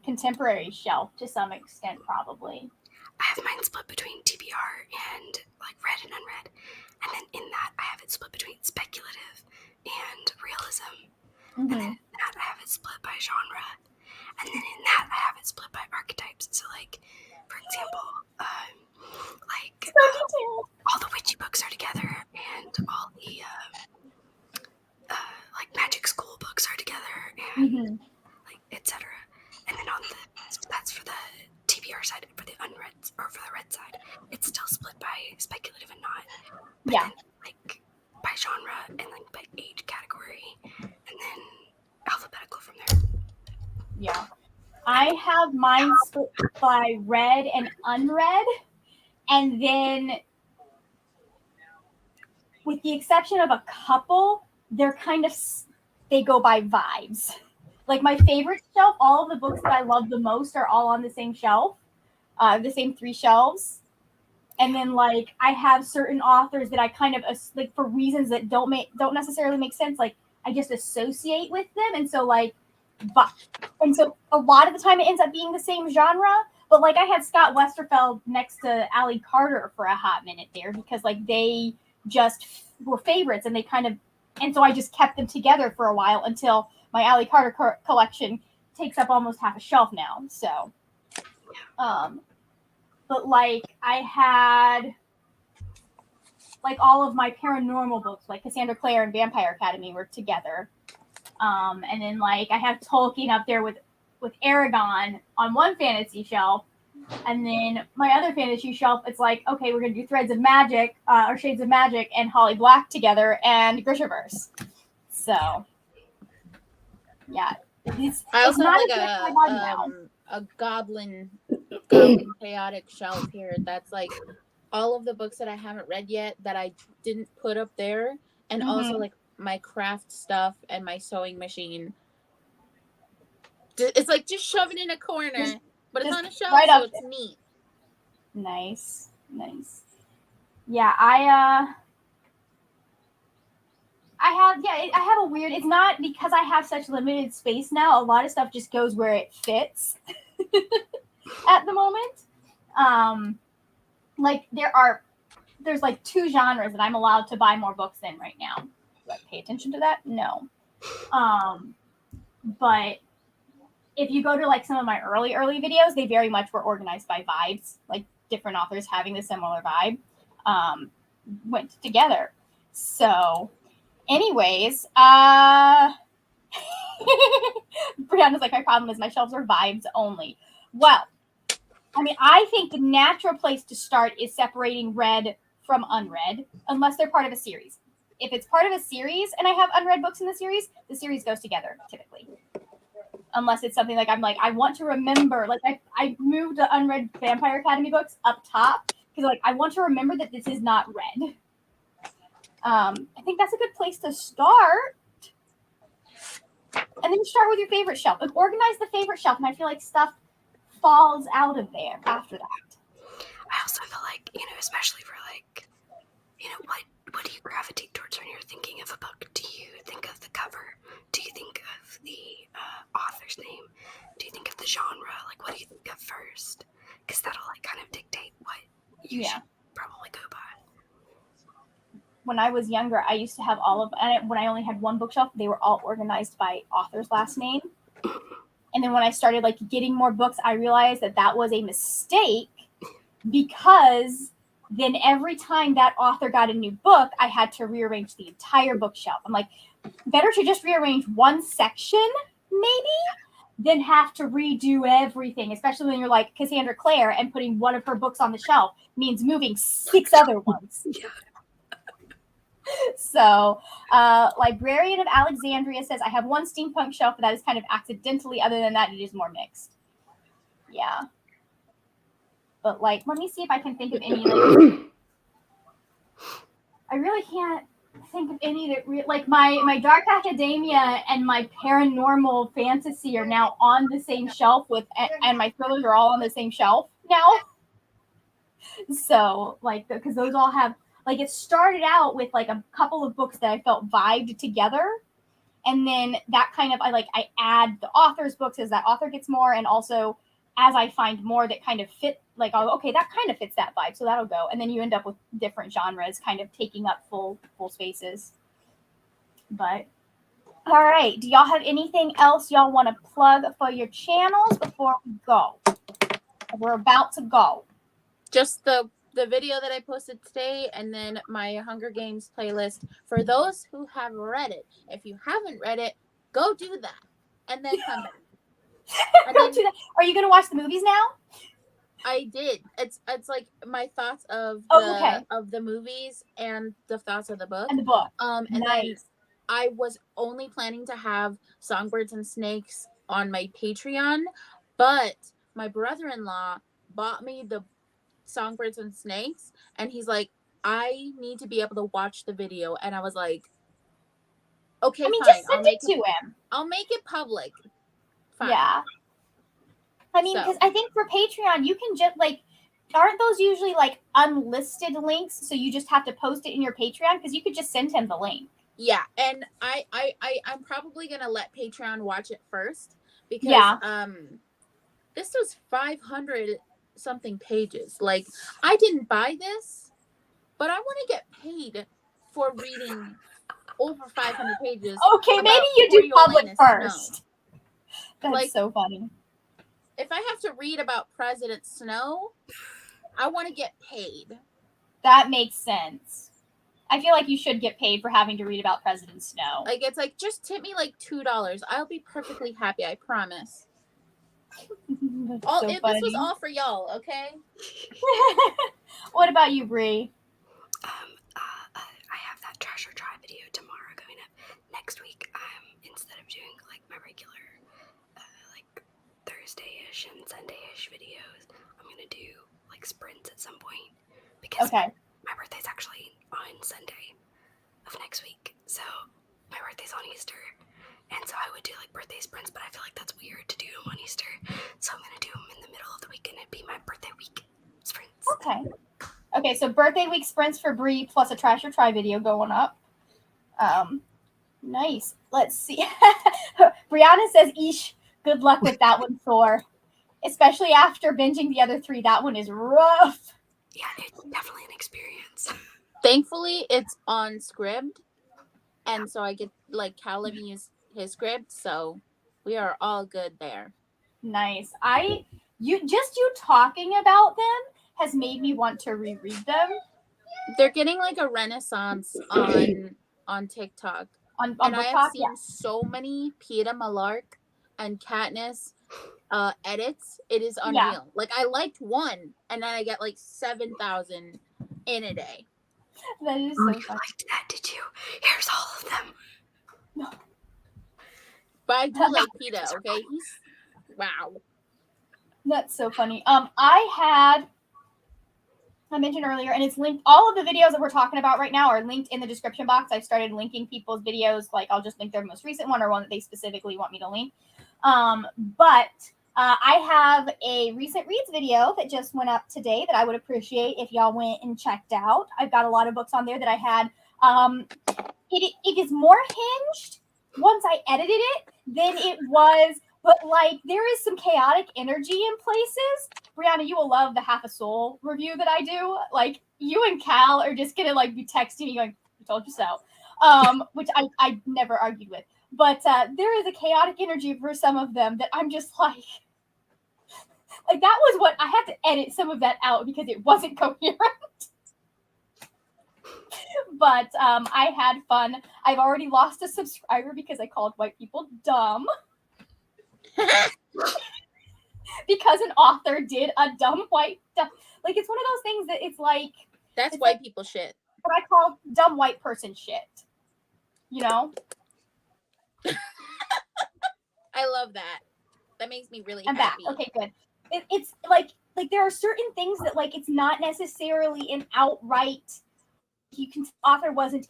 contemporary shelf to some extent, probably. I have mine split between TBR and like read and unread, and then in that I have it split between speculative and realism, and then in that I have it split by genre, and then in that I have it split by archetypes. So like, for example, all the witchy books are together, and all the like magic school books are together, and like etc. And then that's for the TBR side. For the unread or for the red side, it's still split by speculative and not. But then, like by genre and like by age category, and then alphabetical from there. Yeah. I have mine split by read and unread, and then with the exception of a couple, they go by vibes. Like my favorite shelf, all of the books that I love the most are all on the same shelf, the same 3 shelves. And then like I have certain authors that I kind of like for reasons that don't necessarily make sense. Like I just associate with them, and so a lot of the time it ends up being the same genre. But like I had Scott Westerfeld next to Allie Carter for a hot minute there because like they just were favorites, and so I just kept them together for a while until my Allie Carter collection takes up almost half a shelf now. So, but like I had like all of my paranormal books, like Cassandra Clare and Vampire Academy, were together. And then like I have Tolkien up there with Aragon on one fantasy shelf, and then my other fantasy shelf, it's like, okay, we're gonna do Threads of Magic or Shades of Magic and Holly Black together and Grishaverse. So yeah, I also not have like a goblin chaotic shelf here that's like all of the books that I haven't read yet that I didn't put up there, and also like my craft stuff and my sewing machine. It's like just shove it in a corner, but it's on a shelf, right so up it's neat. Nice. Yeah, I have a weird. It's not because I have such limited space now. A lot of stuff just goes where it fits at the moment. like there's like 2 genres that I'm allowed to buy more books in right now. Do I pay attention to that? No. But if you go to like some of my early videos, they very much were organized by vibes, like different authors having the similar vibe went together. So anyways, Brianna's like, my problem is my shelves are vibes only. Well, I mean, I think the natural place to start is separating read from unread, unless they're part of a series. If it's part of a series and I have unread books in the series goes together typically. Unless it's something like I'm like, I want to remember, like I moved the unread Vampire Academy books up top because like I want to remember that this is not read. I think that's a good place to start. And then you start with your favorite shelf. Like, organize the favorite shelf, and I feel like stuff falls out of there after that. I also feel like, especially for like, what do you gravitate towards when you're thinking of a book? Do you think of the cover? Do you think of the author's name? Do you think of the genre? Like, what do you think of first? Because that'll like kind of dictate what you should probably go by. When I was younger, I used to have when I only had one bookshelf, they were all organized by author's last name. And then when I started like getting more books, I realized that was a mistake because then every time that author got a new book, I had to rearrange the entire bookshelf. I'm like, better to just rearrange one section, maybe, than have to redo everything, especially when you're like Cassandra Clare and putting one of her books on the shelf means moving 6 other ones. Yeah. So, Librarian of Alexandria says, I have one steampunk shelf, but that is kind of accidentally. Other than that, it is more mixed. Yeah. But, like, let me see if I can think of any. Like, I really can't think of any that, like, my Dark Academia and my Paranormal Fantasy are now on the same shelf and my thrillers are all on the same shelf now. So, like, because those all have, like, it started out with like a couple of books that I felt vibed together, and then that kind of I add the author's books as that author gets more, and also as I find more that kind of fit, like, oh, okay, that kind of fits that vibe, so that'll go, and then you end up with different genres kind of taking up full spaces. But all right, do y'all have anything else y'all want to plug for your channels before we go? We're about to go. Just the video that I posted today, and then my Hunger Games playlist for those who have read it. If you haven't read it, go do that, and then come back. Don't do that. Are you going to watch the movies now? I did. It's like my thoughts of the movies and the thoughts of the book. And the book. And then I was only planning to have Songbirds and Snakes on my Patreon, but my brother-in-law bought me the Songbirds and Snakes, and he's like, I need to be able to watch the video, and I was like, okay, I mean, fine. just send it to him. I'll make it public. Fine. Yeah. I mean, because I think for Patreon, you can just like, aren't those usually like unlisted links? So you just have to post it in your Patreon, because you could just send him the link. Yeah, and I'm probably gonna let Patreon watch it first, because this was 500 something pages. Like, I didn't buy this, but I want to get paid for reading over 500 pages. Okay, maybe you do public first. That's like, so funny. If I have to read about President Snow, I want to get paid. That makes sense. I feel like you should get paid for having to read about President Snow. Like, it's like, just tip me like $2. I'll be perfectly happy, I promise. This was all for y'all, okay? What about you, Bree? I have that Trash or Try video tomorrow going up. Next week, instead of doing like my regular like Thursday-ish and Sunday-ish videos, I'm gonna do like sprints at some point, because my birthday's actually on Sunday of next week. So my birthday's on Easter. And so I would do like birthday sprints, but I feel like that's weird to do them on Easter. So I'm going to do them in the middle of the week, and it'd be my birthday week sprints. Okay, so birthday week sprints for Bree plus a Trash or Try video going up. Nice. Let's see. Brianna says, eesh, good luck with that one, Thor. Especially after binging the other 3. That one is rough. Yeah, experience. Thankfully, it's on Scribd, and so I get like Cal let me use his Scribd, so we are all good there. Nice. You talking about them has made me want to reread them They're getting like a renaissance on TikTok. on And I Book have Talk. seen so many Peeta Malark and Katniss edits. It is unreal. Yeah. Like I liked one, and then I get like 7,000 in a day. That is Oh, so you funny. liked that, did you? Here's all of them. But I do like Peeta. Okay, he's wow. That's so funny. I mentioned earlier, and it's linked. All of the videos that we're talking about right now are linked in the description box. I've started linking people's videos. Like I'll just link their most recent one or one that they specifically want me to link. But I have a recent reads video that just went up today that I would appreciate if y'all went and checked out. I've got a lot of books on there that I had. It is more hinged once I edited it than it was, but like there is some chaotic energy in places. Brianna, you will love the Half a Soul review that I do. Like you and Cal are just gonna like be texting me going, "I told you so," which I never argued with. But there is a chaotic energy for some of them that I'm just like that was what I had to edit some of that out because it wasn't coherent. But I had fun. I've already lost a subscriber because I called white people dumb. Because an author did a dumb white like it's one of those things that it's like That's it's white like people shit. what I call dumb white person shit. You know? I love that. That makes me really I'm back. happy. Okay, good. It's like there are certain things that like it's not necessarily an outright you can author wasn't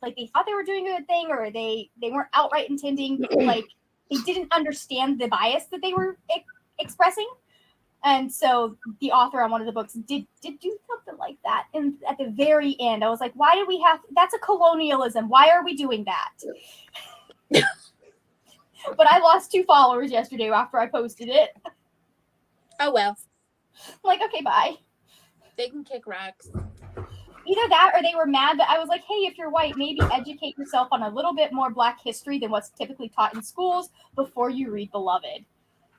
like they thought they were doing a good thing or they weren't outright intending like they didn't understand the bias that they were expressing. And so the author on one of the books did do something like that. And at the very end, I was like, why do we have that's a colonialism. Why are we doing that? But I lost 2 followers yesterday after I posted it. Oh well. I'm like, okay, bye. They can kick rocks. Either that or they were mad that I was like, hey, if you're white, maybe educate yourself on a little bit more Black history than what's typically taught in schools before you read Beloved.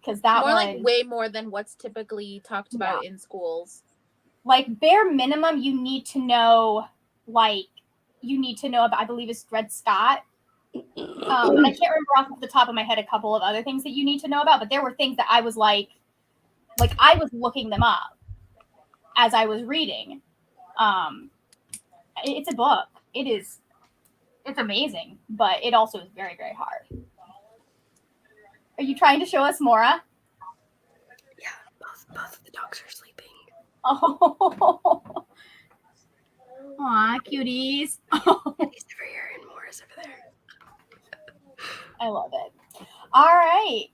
Because that more one, like way more than what's typically talked about in schools. Like bare minimum, you need to know about, I believe it's Dred Scott. And I can't remember off the top of my head a couple of other things that you need to know about, but there were things that I was like I was looking them up as I was reading. It's a book. It's amazing, but it also is very, very hard. Are you trying to show us Mora? Yeah, both of the dogs are sleeping. Oh, aw, cuties. He's over here and Mora's over there. I love it. All right.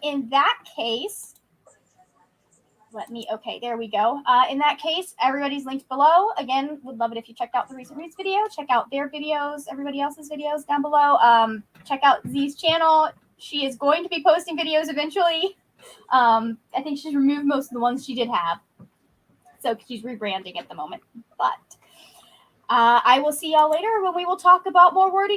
In that case, there we go. In that case, everybody's linked below. Again, would love it if you checked out the recent reads video. Check out their videos, everybody else's videos down below. Check out Z's channel. She is going to be posting videos eventually. I think she's removed most of the ones she did have. So she's rebranding at the moment. But I will see y'all later when we will talk about more wording.